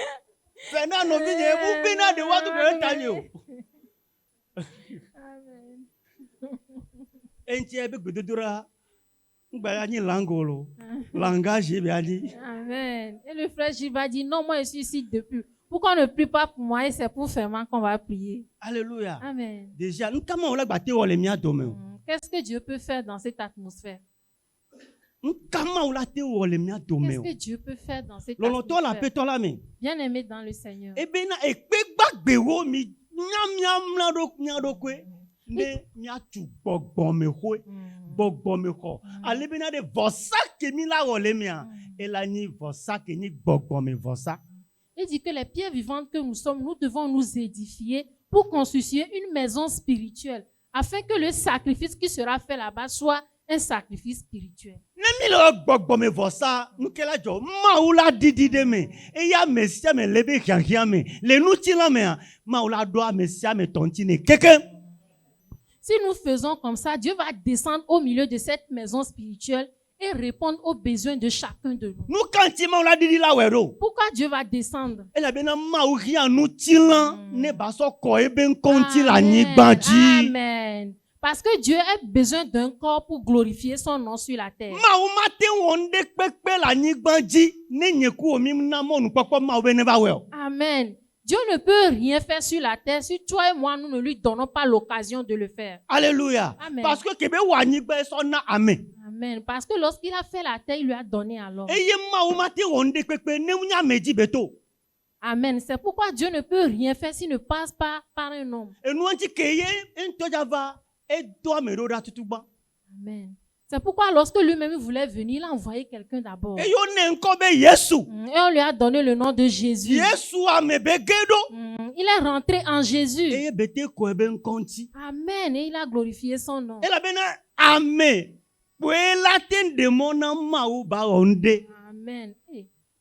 [SPEAKER 1] Fɛna nɔvi dze ebu bena de wa do gbe ta nyi o.
[SPEAKER 2] Amen.
[SPEAKER 1] Eŋuti ebe gbedodora. Ŋgba ya nyi langolo. Langage be anyi.
[SPEAKER 2] Amen. Et le frère Gilles va dire non, moi je suis ici depuis. Pourquoi on ne prie pas pour moi et c'est pour Fernand qu'on va prier?
[SPEAKER 1] Alléluia.
[SPEAKER 2] Amen.
[SPEAKER 1] Déjà, nkama wòle gba te wɔ le mia dome o.
[SPEAKER 2] Qu'est-ce que Dieu peut faire dans cette atmosphère?
[SPEAKER 1] Nkama wòle te wɔ le mia dome
[SPEAKER 2] Qu'est-ce
[SPEAKER 1] o.
[SPEAKER 2] que Dieu peut faire dans cette
[SPEAKER 1] Lɔlɔtɔ la
[SPEAKER 2] atmosphère?
[SPEAKER 1] petɔ la me.
[SPEAKER 2] Bien-aimé dans le Seigneur.
[SPEAKER 1] Ebena ekpe gbagbewo mi mia ɖokoe ne miatu gbɔgbɔmexɔe. Gbɔgbɔmexɔ. Ale bena ɖe vɔsa ke mi la wɔ le mia. Ela nyi vɔsa ke nyi gbɔgbɔmevɔsa.
[SPEAKER 2] Il dit que les pierres vivantes que nous sommes, nous devons nous édifier pour constituer une maison spirituelle, afin que le sacrifice qui sera fait là-bas soit un sacrifice spirituel.
[SPEAKER 1] Ne mi le gbɔgbɔmevɔsa nukela dzɔ mawu la didi de me eya ame sia me le be hiahiã me le nutsi la mea mawu la ɖo ame sia me tɔŋti ne keke.
[SPEAKER 2] Si nous faisons comme ça, Dieu va descendre au milieu de cette maison spirituelle et répondre aux besoins de chacun de nous.
[SPEAKER 1] Nu ka ŋti mawu la didi la wɔ ɖo.
[SPEAKER 2] Pourquoi Dieu va descendre?
[SPEAKER 1] Elabena mawu hiã nutsi la ne ba sɔ kɔ ebe ŋkɔ ŋti le anyigba dzi.
[SPEAKER 2] Amen. Parce que Dieu a besoin d'un corps pour glorifier son nom sur la terre.
[SPEAKER 1] Mawu ma te wɔ ŋɖe kpekpe le anyigba dzi ne nye ku wo mi na mɔnukpɔkpɔ mawu be ne va wɔe o.
[SPEAKER 2] Amen. Dieu ne peut rien faire sur la terre si toi et moi, nous ne lui donnons pas l'occasion de le faire.
[SPEAKER 1] Alléluia.
[SPEAKER 2] Amen.
[SPEAKER 1] Parce que kebe wɔ anyigba sɔ na ame.
[SPEAKER 2] Amen. Parce que lorsqu'il a fait la terre, il lui a donné à l'homme.
[SPEAKER 1] Eye mawu ma te wɔ ŋɖe kpekpe ne nya ame dzi be to.
[SPEAKER 2] Amen. C'est pourquoi Dieu ne peut rien faire s'il ne passe pas par un homme.
[SPEAKER 1] Enu ŋti ke ye ŋutɔ dza va edo ame ɖo ɖa tutu gbã.
[SPEAKER 2] Amen. C'est pourquoi lorsque lui-même voulait venir, il a envoyé quelqu'un d'abord.
[SPEAKER 1] Eyo ne ŋkɔ be Yesu.
[SPEAKER 2] Et on lui a donné le nom de Jésus.
[SPEAKER 1] Yesu ame be ge ɖo.
[SPEAKER 2] Il est rentré en Jésus.
[SPEAKER 1] Eye bete kɔ ebe ŋkɔ ŋti.
[SPEAKER 2] Amen. Et il a glorifié son nom.
[SPEAKER 1] Elabena ame kpoe la te ɖe mɔ na mawu ba wɔ ŋɖe.
[SPEAKER 2] Amen.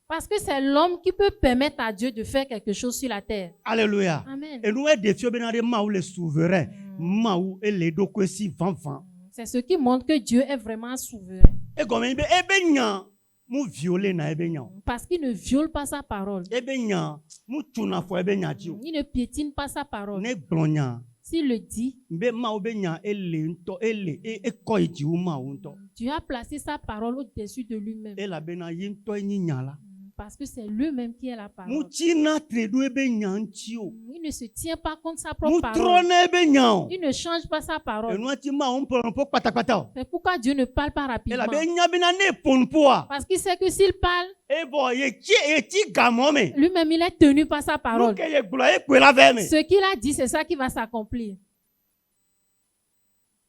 [SPEAKER 2] Parce que c'est l'homme qui peut permettre à Dieu de faire quelque chose sur la terre.
[SPEAKER 1] Alléluia.
[SPEAKER 2] Amen.
[SPEAKER 1] Enu eɖe fio bena ɖe mawu le souverain. Mawu ele ɖokoe si vavã.
[SPEAKER 2] C'est ce qui montre que Dieu est vraiment souverain.
[SPEAKER 1] E gomme be ebe nya mu violer na ebe nya.
[SPEAKER 2] Parce qu'il ne viole pas sa parole.
[SPEAKER 1] Ebe nya mu tuna fo ebe nya ji.
[SPEAKER 2] Il ne piétine pas sa parole.
[SPEAKER 1] Ne glonya.
[SPEAKER 2] S'il le dit,
[SPEAKER 1] Mbe ma obe nya ele nto ele e ko iji uma unto.
[SPEAKER 2] Dieu a placé sa parole au-dessus de lui-même.
[SPEAKER 1] E la be na yinto enyi nya la.
[SPEAKER 2] Parce que c'est lui-même qui est la
[SPEAKER 1] Mu
[SPEAKER 2] parole.
[SPEAKER 1] china tredo ebe nya nchi o.
[SPEAKER 2] Il ne se tient pas contre sa
[SPEAKER 1] Mu
[SPEAKER 2] propre parole.
[SPEAKER 1] trone ebe nya o.
[SPEAKER 2] Il ne change pas sa parole.
[SPEAKER 1] Enu ati ma on po patakpata o.
[SPEAKER 2] C'est pourquoi Dieu ne parle pas
[SPEAKER 1] E la
[SPEAKER 2] rapidement.
[SPEAKER 1] be nya be na ne ponpo a.
[SPEAKER 2] Parce qu'il sait que s'il parle,
[SPEAKER 1] E bo ye ti gamo me.
[SPEAKER 2] lui-même, il est tenu par sa
[SPEAKER 1] Nu
[SPEAKER 2] parole.
[SPEAKER 1] ke ye glo e pe la ve me.
[SPEAKER 2] Ce qu'il a dit, c'est ça qui va s'accomplir.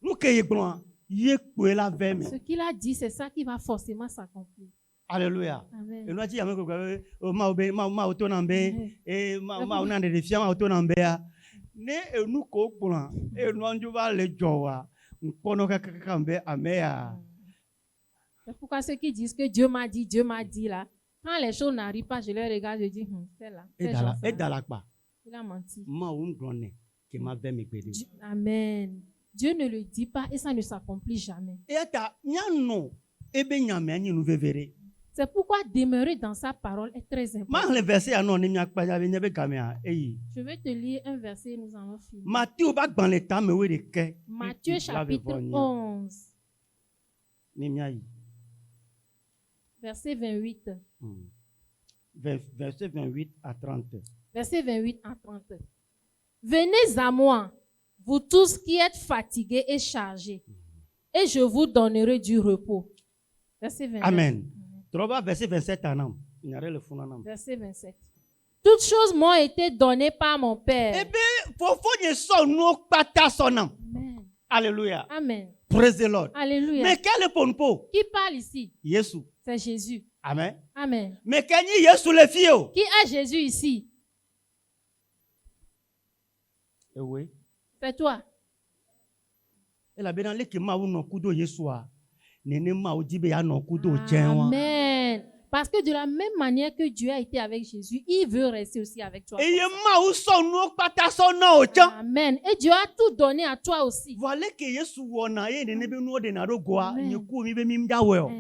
[SPEAKER 1] Nu ke ye glo ye pe la ve me.
[SPEAKER 2] Ce qu'il a dit, c'est ça qui va forcément s'accomplir.
[SPEAKER 1] Alléluia.
[SPEAKER 2] Amen.
[SPEAKER 1] Enu ati ya me ko ma oto na mbe
[SPEAKER 2] Mhm.
[SPEAKER 1] e ma una de fia ma oto na mbe a. Ne enu ko gbo enu anju ba le jo wa. Nkono ka mbe amea.
[SPEAKER 2] C'est pourquoi ceux qui disent que Dieu m'a dit là, quand les choses n'arrivent pas, je les regarde, je dis, c'est là. C'est genre ça.
[SPEAKER 1] E dalakpa.
[SPEAKER 2] Il a menti.
[SPEAKER 1] Ma un drone ke ma ve me pede.
[SPEAKER 2] Amen. Dieu ne le dit pas et ça ne s'accomplit jamais.
[SPEAKER 1] E ata nya no ebe nya me anyi nu vevere.
[SPEAKER 2] C'est pourquoi demeurer dans sa parole est très
[SPEAKER 1] Ma
[SPEAKER 2] important.
[SPEAKER 1] le verset anon ni mi akpa ya be nyebe gamea eyi.
[SPEAKER 2] Je vais te lire un verset et nous allons finir.
[SPEAKER 1] Matthieu ba gban le temps me we de ke.
[SPEAKER 2] Matthieu chapitre 11,
[SPEAKER 1] Ni mi ayi.
[SPEAKER 2] verset 28.
[SPEAKER 1] Verset 28 à 30.
[SPEAKER 2] Verset 28 à 30. Venez à moi, vous tous qui êtes fatigués et chargés, et je vous donnerai du repos. Verset 29.
[SPEAKER 1] Amen. Troba verset 27 anam. Nyare le funa nam.
[SPEAKER 2] Verset 27. Toutes choses m'ont été données par mon Père.
[SPEAKER 1] Ebe fofo nye so no pata sonam.
[SPEAKER 2] Amen.
[SPEAKER 1] Alléluia.
[SPEAKER 2] Amen.
[SPEAKER 1] Praise the Lord.
[SPEAKER 2] Alléluia.
[SPEAKER 1] Mais quel est ponpo?
[SPEAKER 2] Qui parle ici?
[SPEAKER 1] Yesu.
[SPEAKER 2] C'est Jésus.
[SPEAKER 1] Amen.
[SPEAKER 2] Amen.
[SPEAKER 1] Mais kenyi Yesu le fio.
[SPEAKER 2] Qui est Jésus ici?
[SPEAKER 1] Ewe.
[SPEAKER 2] C'est toi.
[SPEAKER 1] E la be na le ke ma no kudo Yesu a. Nene ma o jibe ya no kudo chenwa.
[SPEAKER 2] Amen. Parce que de la même manière que Dieu a été avec Jésus, il veut rester aussi avec toi.
[SPEAKER 1] Eye ma o so no pata so na o chan.
[SPEAKER 2] Amen. Et Dieu a tout donné à toi aussi.
[SPEAKER 1] Voilà que Yesu wona ye nene be no de na ro goa
[SPEAKER 2] Amen.
[SPEAKER 1] nyeku mi be mi mdawe o.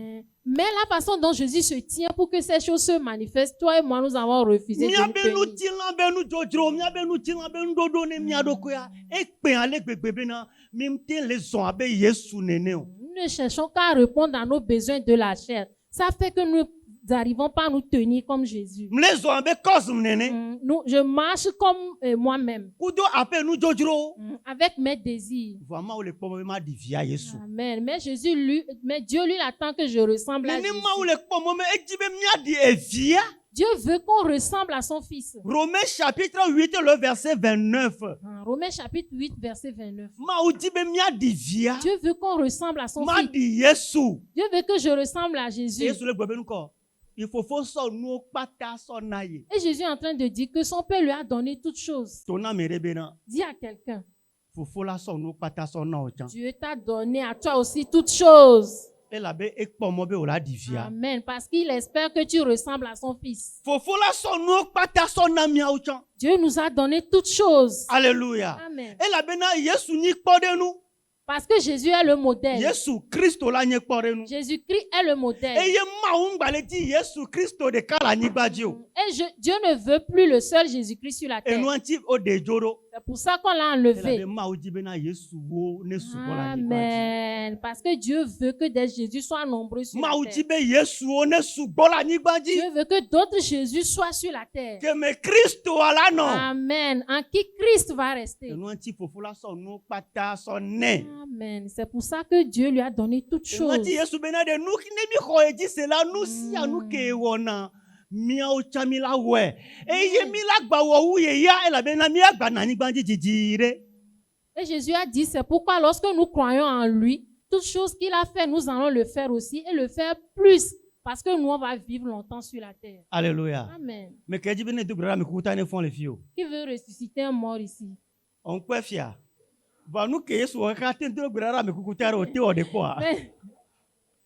[SPEAKER 2] Mais la façon dont Jésus se tient pour que ces choses se manifestent, toi et moi, nous avons refusé de
[SPEAKER 1] Mia
[SPEAKER 2] nous
[SPEAKER 1] be nu
[SPEAKER 2] tenir.
[SPEAKER 1] tilan be nu jojro, mia be nu tilan be ndodo ne mia doko ya. E pe ale gbegbe na mi mte le son abe Yesu nene o.
[SPEAKER 2] Nous ne cherchons qu'à répondre à nos besoins de la chair. Ça fait que nous n'arrivons pas à nous tenir comme Jésus.
[SPEAKER 1] Mle zo abe cosm nene.
[SPEAKER 2] Je marche comme moi-même,
[SPEAKER 1] Kudo ape nu jojro.
[SPEAKER 2] avec mes désirs.
[SPEAKER 1] Vraiment o le pomo ma divia Yesu.
[SPEAKER 2] Amen. Mais Dieu, lui, attend que je ressemble à
[SPEAKER 1] Nene
[SPEAKER 2] Jésus.
[SPEAKER 1] ma o le pomo me ejibe mia di evia.
[SPEAKER 2] Dieu veut qu'on ressemble à son Fils.
[SPEAKER 1] Romains chapitre 8 le verset 29.
[SPEAKER 2] Romains chapitre 8, verset 29.
[SPEAKER 1] Ma o jibe mia divia.
[SPEAKER 2] Dieu veut qu'on ressemble à son
[SPEAKER 1] Ma
[SPEAKER 2] Fils.
[SPEAKER 1] di Yesu.
[SPEAKER 2] Dieu veut que je ressemble à Jésus.
[SPEAKER 1] Yesu le gbebe nu ko. Il faut so nu pata so na ye.
[SPEAKER 2] Et Jésus est en train de dire que son Père lui a donné toutes choses.
[SPEAKER 1] Tona merebe na.
[SPEAKER 2] Dis à quelqu'un,
[SPEAKER 1] Faut la so nu pata so na o chan.
[SPEAKER 2] Dieu t'a donné à toi aussi toutes choses.
[SPEAKER 1] E la be ekpomo be o la divia.
[SPEAKER 2] Amen. Parce qu'il espère que tu ressembles à son Fils.
[SPEAKER 1] Faut la so nu pata so na mia o chan.
[SPEAKER 2] Dieu nous a donné toutes choses.
[SPEAKER 1] Alléluia.
[SPEAKER 2] Amen.
[SPEAKER 1] E la be na Yesu ni kpode nu.
[SPEAKER 2] Parce que Jésus est le modèle.
[SPEAKER 1] Yesu Kristo la nye kpode nu.
[SPEAKER 2] Jésus-Christ est le modèle.
[SPEAKER 1] E ye ma un gbale ti Yesu Kristo de kala ni gbaji o.
[SPEAKER 2] Et Dieu ne veut plus le seul Jésus-Christ sur la terre.
[SPEAKER 1] Enu anti o de joro.
[SPEAKER 2] C'est pour ça qu'on l'a
[SPEAKER 1] E la be
[SPEAKER 2] enlevé.
[SPEAKER 1] ma o jibe na Yesu wo ne su bola ni gbaji.
[SPEAKER 2] Amen. Parce que Dieu veut que des Jésus soient nombreux sur
[SPEAKER 1] Ma
[SPEAKER 2] la
[SPEAKER 1] o
[SPEAKER 2] terre.
[SPEAKER 1] jibe Yesu wo ne su bola ni gbaji.
[SPEAKER 2] Dieu veut que d'autres Jésus soient sur la terre.
[SPEAKER 1] Que me Kristo ala no.
[SPEAKER 2] Amen. En qui Christ va rester.
[SPEAKER 1] Enu anti faut la so nu pata so ne.
[SPEAKER 2] Amen. C'est pour ça que Dieu lui a donné toutes
[SPEAKER 1] Enu
[SPEAKER 2] choses.
[SPEAKER 1] anti Yesu be na de nu ne mi ko eji se la nu si anu ke wona. Mia o chami la we. Eye mi la gba wo wu ye ya e la be na mi agba na ni gbanji jijire.
[SPEAKER 2] Et Jésus a dit, c'est pourquoi lorsque nous croyons en lui, toutes choses qu'il a fait, nous allons le faire aussi et le faire plus. Parce que nous, on va vivre longtemps sur la terre.
[SPEAKER 1] Alléluia.
[SPEAKER 2] Amen.
[SPEAKER 1] Mais que jibe ne du grara me kuta ne fon le fio.
[SPEAKER 2] Qui veut ressusciter un mort ici?
[SPEAKER 1] On peut fia. Va nous que Yesu o ka ten du grara me kuta o te o de quoi.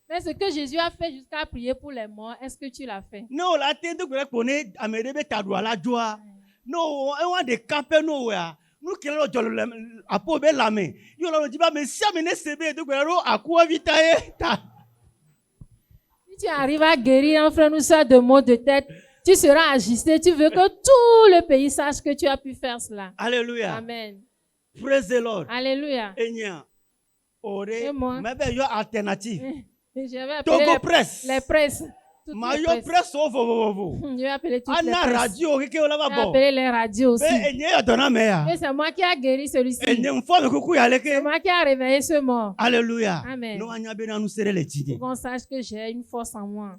[SPEAKER 2] Mais ce que Jésus a fait jusqu'à prier pour les morts, est-ce que tu l'as fait?
[SPEAKER 1] No la ten du grara pone amerebe tadu ala joa. No e wa de kape no wa. Nu kele lo jolo apo be lame. Yo lo jiba me sia me ne sebe du grara akwa vita e ta.
[SPEAKER 2] Si tu arrives à guérir un frère ou soeur de maux de tête, tu seras ajusté. Tu veux que tout le pays sache que tu as pu faire cela.
[SPEAKER 1] Alléluia.
[SPEAKER 2] Amen.
[SPEAKER 1] Praise the Lord.
[SPEAKER 2] Alléluia.
[SPEAKER 1] Enya. Ore.
[SPEAKER 2] Et moi?
[SPEAKER 1] Mebe yo alternative.
[SPEAKER 2] Et je vais
[SPEAKER 1] Togo
[SPEAKER 2] appeler
[SPEAKER 1] press.
[SPEAKER 2] les presses. Toutes
[SPEAKER 1] Ma
[SPEAKER 2] les
[SPEAKER 1] yo
[SPEAKER 2] presses.
[SPEAKER 1] press ovo.
[SPEAKER 2] Je vais appeler toutes les
[SPEAKER 1] Ana
[SPEAKER 2] presses.
[SPEAKER 1] radio keke ola
[SPEAKER 2] Je vais
[SPEAKER 1] babo.
[SPEAKER 2] appeler les radios
[SPEAKER 1] Be
[SPEAKER 2] aussi.
[SPEAKER 1] enye yo dona me ya.
[SPEAKER 2] Et c'est moi qui a guéri celui-ci.
[SPEAKER 1] Enye mfo me kuku ya
[SPEAKER 2] C'est
[SPEAKER 1] leke.
[SPEAKER 2] moi qui a réveillé ce mort.
[SPEAKER 1] Alléluia.
[SPEAKER 2] Amen.
[SPEAKER 1] No anya be na nu sere le tide.
[SPEAKER 2] Pour qu'on sache que j'ai une force en moi.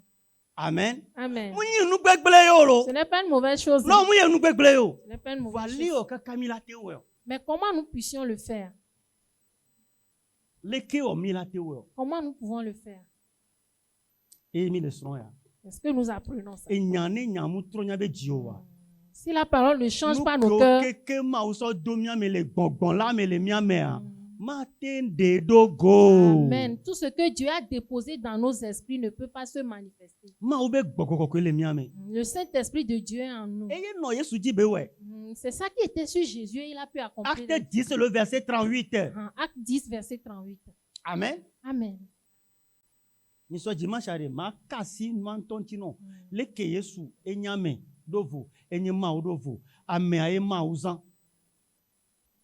[SPEAKER 1] Amen.
[SPEAKER 2] Amen.
[SPEAKER 1] Munyi nu gbegbele yo lo.
[SPEAKER 2] Ce n'est pas une mauvaise chose.
[SPEAKER 1] Non, munyi nu gbegbele yo.
[SPEAKER 2] Ce n'est pas une mauvaise
[SPEAKER 1] Vali
[SPEAKER 2] chose.
[SPEAKER 1] o ka kamila te wo.
[SPEAKER 2] Mais comment nous puissions le faire?
[SPEAKER 1] Leke o mila te wo.
[SPEAKER 2] Comment nous pouvons le faire?
[SPEAKER 1] E mi le son ya.
[SPEAKER 2] Est-ce que nous apprenons ça?
[SPEAKER 1] E nyane nyamu tro nya be jiowa.
[SPEAKER 2] Si la parole ne change pas nos
[SPEAKER 1] Nous
[SPEAKER 2] cœurs,
[SPEAKER 1] keke ma uso domia me le gbongbon la me le mia me a. Martin de dogo.
[SPEAKER 2] Amen. Tout ce que Dieu a déposé dans nos esprits ne peut pas se manifester.
[SPEAKER 1] Ma ube gbokoko le mia me.
[SPEAKER 2] Le Saint-Esprit de Dieu est en nous.
[SPEAKER 1] Eye no Yesu di be we.
[SPEAKER 2] C'est ça qui était sur Jésus et il a pu accomplir.
[SPEAKER 1] Acte 10 le verset 38.
[SPEAKER 2] En Acte 10, verset 38.
[SPEAKER 1] Amen.
[SPEAKER 2] Amen.
[SPEAKER 1] Ni so dimanche are ma kasi mantontino. Le ke Yesu enyame dovo enyema dovo. Ame aye ma uzan.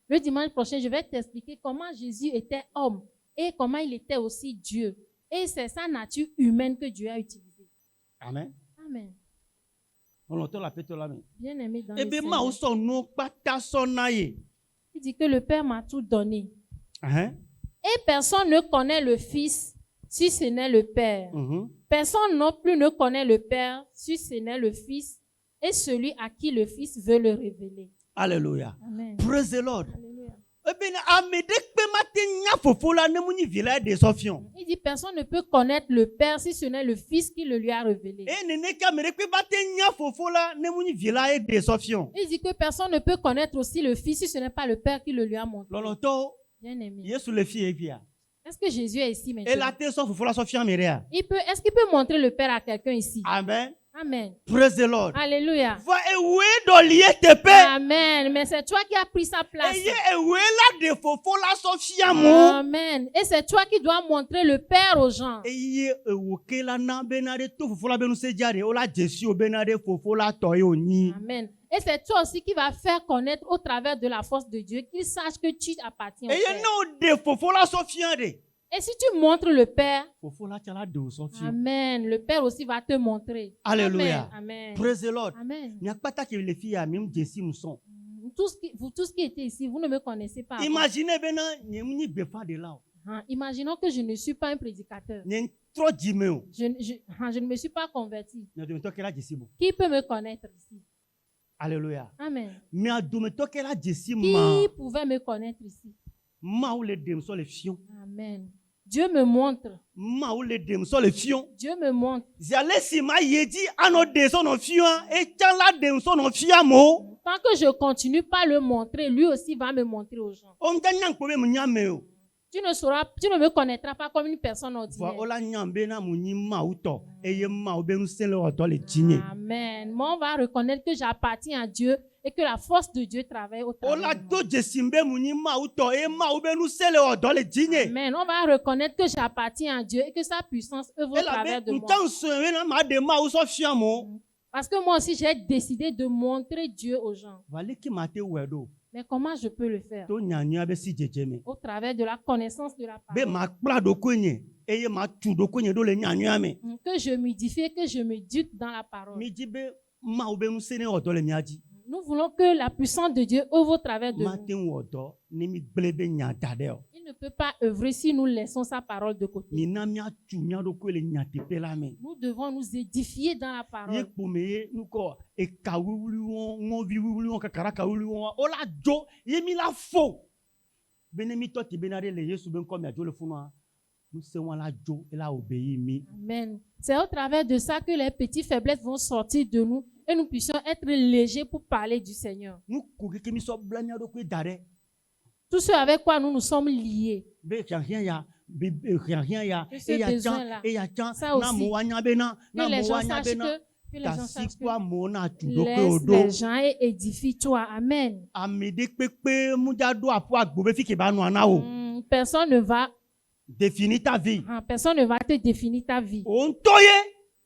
[SPEAKER 2] Le dimanche prochain, je vais t'expliquer comment Jésus était homme et comment il était aussi Dieu. Et c'est sa nature humaine que Dieu a utilisée.
[SPEAKER 1] Amen.
[SPEAKER 2] Amen.
[SPEAKER 1] On l'entend la pète la main.
[SPEAKER 2] Bien aimé dans le
[SPEAKER 1] Ebe ma
[SPEAKER 2] Seigneur.
[SPEAKER 1] uso no pata sonaye.
[SPEAKER 2] Il dit que le Père m'a tout donné.
[SPEAKER 1] Hein?
[SPEAKER 2] Et personne ne connaît le Fils si ce n'est le Père. Personne non plus ne connaît le Père si ce n'est le Fils et celui à qui le Fils veut le révéler.
[SPEAKER 1] Alléluia.
[SPEAKER 2] Amen.
[SPEAKER 1] Praise the Lord.
[SPEAKER 2] Alléluia.
[SPEAKER 1] Ebe na amede pe mate nya fofo la ne muni village de Sofion.
[SPEAKER 2] Il dit personne ne peut connaître le Père si ce n'est le Fils qui le lui a révélé.
[SPEAKER 1] E nene ka mere pe mate nya fofo la ne muni village de Sofion.
[SPEAKER 2] Il dit que personne ne peut connaître aussi le Fils si ce n'est pas le Père qui le lui a montré.
[SPEAKER 1] Loloto
[SPEAKER 2] Bien aimé.
[SPEAKER 1] Yesu le fi evia.
[SPEAKER 2] Est-ce que Jésus est ici
[SPEAKER 1] E la
[SPEAKER 2] maintenant?
[SPEAKER 1] te so fofo la Sofion mere.
[SPEAKER 2] Est-ce qu'il peut montrer le Père à quelqu'un ici?
[SPEAKER 1] Amen.
[SPEAKER 2] Amen.
[SPEAKER 1] Praise the Lord.
[SPEAKER 2] Alléluia.
[SPEAKER 1] Va ewe do lié tepe.
[SPEAKER 2] Amen. Mais c'est toi qui as pris sa place.
[SPEAKER 1] Eye ewe la de fofo la Sofion mo.
[SPEAKER 2] Amen. Et c'est toi qui dois montrer le Père aux gens.
[SPEAKER 1] Eye ewoke la na benade to fofo la benu se jare o la Jesu o benade fofo la to e oni.
[SPEAKER 2] Amen. Et c'est toi aussi qui vas faire connaître au travers de la force de Dieu qu'il sache que tu appartiens au
[SPEAKER 1] Eye
[SPEAKER 2] Père.
[SPEAKER 1] no de fofo la Sofion de.
[SPEAKER 2] Et si tu montres le Père,
[SPEAKER 1] Fofo la chala de o Sofion.
[SPEAKER 2] Amen, le Père aussi va te montrer.
[SPEAKER 1] Alléluia.
[SPEAKER 2] Amen. Amen.
[SPEAKER 1] Praise the Lord.
[SPEAKER 2] Amen.
[SPEAKER 1] Nya pata ke le fi ya mim Jesu muson.
[SPEAKER 2] Vous tous qui étiez ici, vous ne me connaissez pas.
[SPEAKER 1] Imaginez bena nyemni befa de la.
[SPEAKER 2] Imaginons que je ne suis pas un prédicateur.
[SPEAKER 1] Nyen tro jimeo.
[SPEAKER 2] Je ne me suis pas converti.
[SPEAKER 1] Nya de to kela Jesu bo.
[SPEAKER 2] Qui peut me connaître ici?
[SPEAKER 1] Alléluia.
[SPEAKER 2] Amen.
[SPEAKER 1] Mais a do me to kela Jesu ma.
[SPEAKER 2] Qui pouvait me connaître ici?
[SPEAKER 1] Ma ou le dem so le fion.
[SPEAKER 2] Amen. Dieu me montre.
[SPEAKER 1] Ma ou le dem so le fion.
[SPEAKER 2] Dieu me montre.
[SPEAKER 1] Ziale si ma yedi ano de so no fion e chala dem so no fiamo.
[SPEAKER 2] Tant que je continue pas le montrer, lui aussi va me montrer aux gens.
[SPEAKER 1] O mta nyang ko be mu nyame o.
[SPEAKER 2] Tu ne me connaîtras pas comme une personne
[SPEAKER 1] Wa
[SPEAKER 2] ordinaire.
[SPEAKER 1] ola nyambe na mu nyi ma uto. Eye ma o be nu sen le oto le jinye.
[SPEAKER 2] Amen. Mais on va reconnaître que j'appartiens à Dieu et que la force de Dieu travaille au travers
[SPEAKER 1] Ola
[SPEAKER 2] de moi.
[SPEAKER 1] to Jesu be mu nyi ma uto e ma o be nu sen le oto le jinye.
[SPEAKER 2] Amen. On va reconnaître que j'appartiens à Dieu et que sa puissance œuvre au
[SPEAKER 1] E la
[SPEAKER 2] travers
[SPEAKER 1] be
[SPEAKER 2] de moi.
[SPEAKER 1] ntan so we na ma de ma o so fiamo.
[SPEAKER 2] Parce que moi aussi, j'ai décidé de montrer Dieu aux gens.
[SPEAKER 1] Vale ki mate wedo.
[SPEAKER 2] Mais comment je peux le faire?
[SPEAKER 1] To nyanya be si jejeme.
[SPEAKER 2] Au travers de la connaissance de la
[SPEAKER 1] Be
[SPEAKER 2] parole.
[SPEAKER 1] ma kpla do kwenye. Eye ma tu do kwenye do le nyanya me.
[SPEAKER 2] Que je m'édifie, que je médite dans la parole.
[SPEAKER 1] Mi di be ma o be nu sen le oto le miaji.
[SPEAKER 2] Nous voulons que la puissance de Dieu œuvre au travers de nous.
[SPEAKER 1] Martin wodo ni mi gbele be nya dade o.
[SPEAKER 2] Il ne peut pas œuvrer si nous laissons sa parole de côté.
[SPEAKER 1] Ni na mi atu nya do ko le nya tepe la me.
[SPEAKER 2] Nous devons nous édifier dans la
[SPEAKER 1] Ye
[SPEAKER 2] parole.
[SPEAKER 1] kpome ye nuko e ka wuli won won vi wuli won ka kara ka wuli won o la jo ye mi la fo. Bene mi to ti benare le Yesu ben ko mi ajo le funu nous se won la jo e la obéi mi.
[SPEAKER 2] Amen. C'est au travers de ça que les petites faiblesses vont sortir de nous et nous puissions être légers pour parler du Seigneur.
[SPEAKER 1] Nu ko ke mi so blanya do ko dare.
[SPEAKER 2] Tout ce avec quoi nous nous sommes liés.
[SPEAKER 1] Be rien ya be rien ya
[SPEAKER 2] Que ce
[SPEAKER 1] e ya
[SPEAKER 2] besoin-là.
[SPEAKER 1] chan e ya chan
[SPEAKER 2] Ça
[SPEAKER 1] na
[SPEAKER 2] aussi.
[SPEAKER 1] mo wanya be na
[SPEAKER 2] Que
[SPEAKER 1] na
[SPEAKER 2] les
[SPEAKER 1] mo
[SPEAKER 2] gens
[SPEAKER 1] wanya
[SPEAKER 2] sachent
[SPEAKER 1] be na.
[SPEAKER 2] que les gens
[SPEAKER 1] Ta
[SPEAKER 2] sachent
[SPEAKER 1] si
[SPEAKER 2] que
[SPEAKER 1] kwa mo na tu do ko
[SPEAKER 2] laisse
[SPEAKER 1] odo.
[SPEAKER 2] les gens et édifie-toi. Amen.
[SPEAKER 1] Amede pepe mu ja do apo agbo be fi ke ba nu ana o.
[SPEAKER 2] Personne ne va
[SPEAKER 1] définir ta vie.
[SPEAKER 2] Personne ne va te définir ta vie.
[SPEAKER 1] On toye.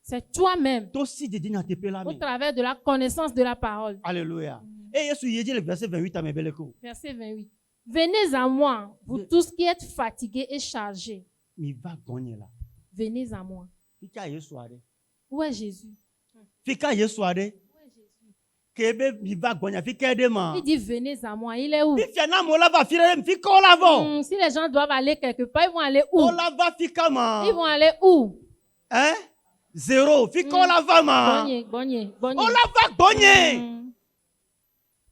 [SPEAKER 2] C'est toi-même,
[SPEAKER 1] Tosi de dina te pela
[SPEAKER 2] au
[SPEAKER 1] me.
[SPEAKER 2] travers de la connaissance de la parole.
[SPEAKER 1] Alléluia. Et Yesu yedi le verset 28 à mes beleko.
[SPEAKER 2] Verset 28. Venez à moi, vous tous qui êtes fatigués et chargés.
[SPEAKER 1] Mi va gagner là.
[SPEAKER 2] Venez à moi.
[SPEAKER 1] Fika Yesu ade.
[SPEAKER 2] Où est Jésus?
[SPEAKER 1] Fika Yesu ade.
[SPEAKER 2] Où est Jésus?
[SPEAKER 1] Kebe mi va gagner fika de ma.
[SPEAKER 2] Il dit venez à moi. Il est où?
[SPEAKER 1] Fika na mo la va fira fika o la va.
[SPEAKER 2] Si les gens doivent aller quelque part, ils vont aller où?
[SPEAKER 1] O la va fika ma.
[SPEAKER 2] Ils vont aller où?
[SPEAKER 1] Hein? Zéro. Fika o la va ma.
[SPEAKER 2] Bonnier.
[SPEAKER 1] O la va gagner.
[SPEAKER 2] Mm.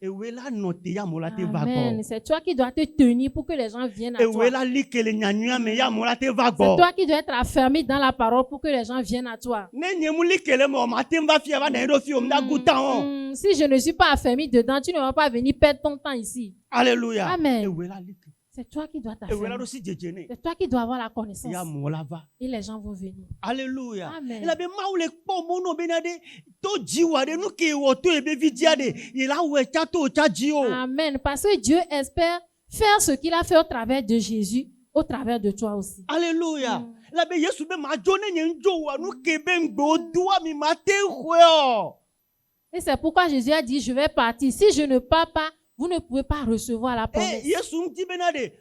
[SPEAKER 1] Et où est la note ya mo la te va
[SPEAKER 2] Amen.
[SPEAKER 1] go.
[SPEAKER 2] C'est toi qui dois te tenir pour que les gens viennent à
[SPEAKER 1] Et où
[SPEAKER 2] toi.
[SPEAKER 1] est la li que le nyanya me ya mo la te va
[SPEAKER 2] C'est
[SPEAKER 1] go.
[SPEAKER 2] toi qui dois être affermi dans la parole pour que les gens viennent à toi.
[SPEAKER 1] Ne nyemu li que le mo ma te va fi va na ndo fi o mda gutan.
[SPEAKER 2] Si je ne suis pas affermi dedans, tu ne vas pas venir perdre ton temps ici.
[SPEAKER 1] Alléluia.
[SPEAKER 2] Amen.
[SPEAKER 1] Et où est la li que.
[SPEAKER 2] C'est toi qui dois
[SPEAKER 1] Et où est la
[SPEAKER 2] t'affermer.
[SPEAKER 1] aussi djene.
[SPEAKER 2] C'est toi qui dois avoir la connaissance.
[SPEAKER 1] Ya mo la va.
[SPEAKER 2] Et les gens vont venir.
[SPEAKER 1] Alléluia.
[SPEAKER 2] Amen.
[SPEAKER 1] Il a bien maule po mono benade to jiwa de nu ke wo to ebe vidia de. Il a we cha to cha jio.
[SPEAKER 2] Amen. Parce que Dieu espère faire ce qu'il a fait au travers de Jésus, au travers de toi aussi.
[SPEAKER 1] Alléluia. Il a bien Yesu be ma jone nyen jo wa nu ke be ngbo doa mi ma te hwe.
[SPEAKER 2] Et c'est pourquoi Jésus a dit, je vais partir. Si je ne pars pas, vous ne pouvez pas recevoir la
[SPEAKER 1] Eh
[SPEAKER 2] promesse.
[SPEAKER 1] Yesu mti benade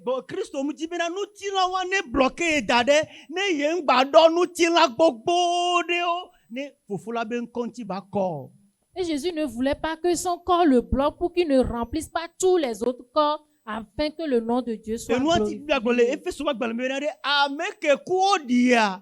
[SPEAKER 1] bo Kristo mti bena nu ti la wa ne bloqué dade ne ye ngba do nu ti la gbogbo de o ne fofula be nkonti ba ko.
[SPEAKER 2] Et Jésus ne voulait pas que son corps le bloque pour qu'il ne remplisse pas tous les autres corps afin que le nom de Dieu soit
[SPEAKER 1] Et nous ti bia gole
[SPEAKER 2] glorifié.
[SPEAKER 1] Efeso ba gbele benade ameke ku odia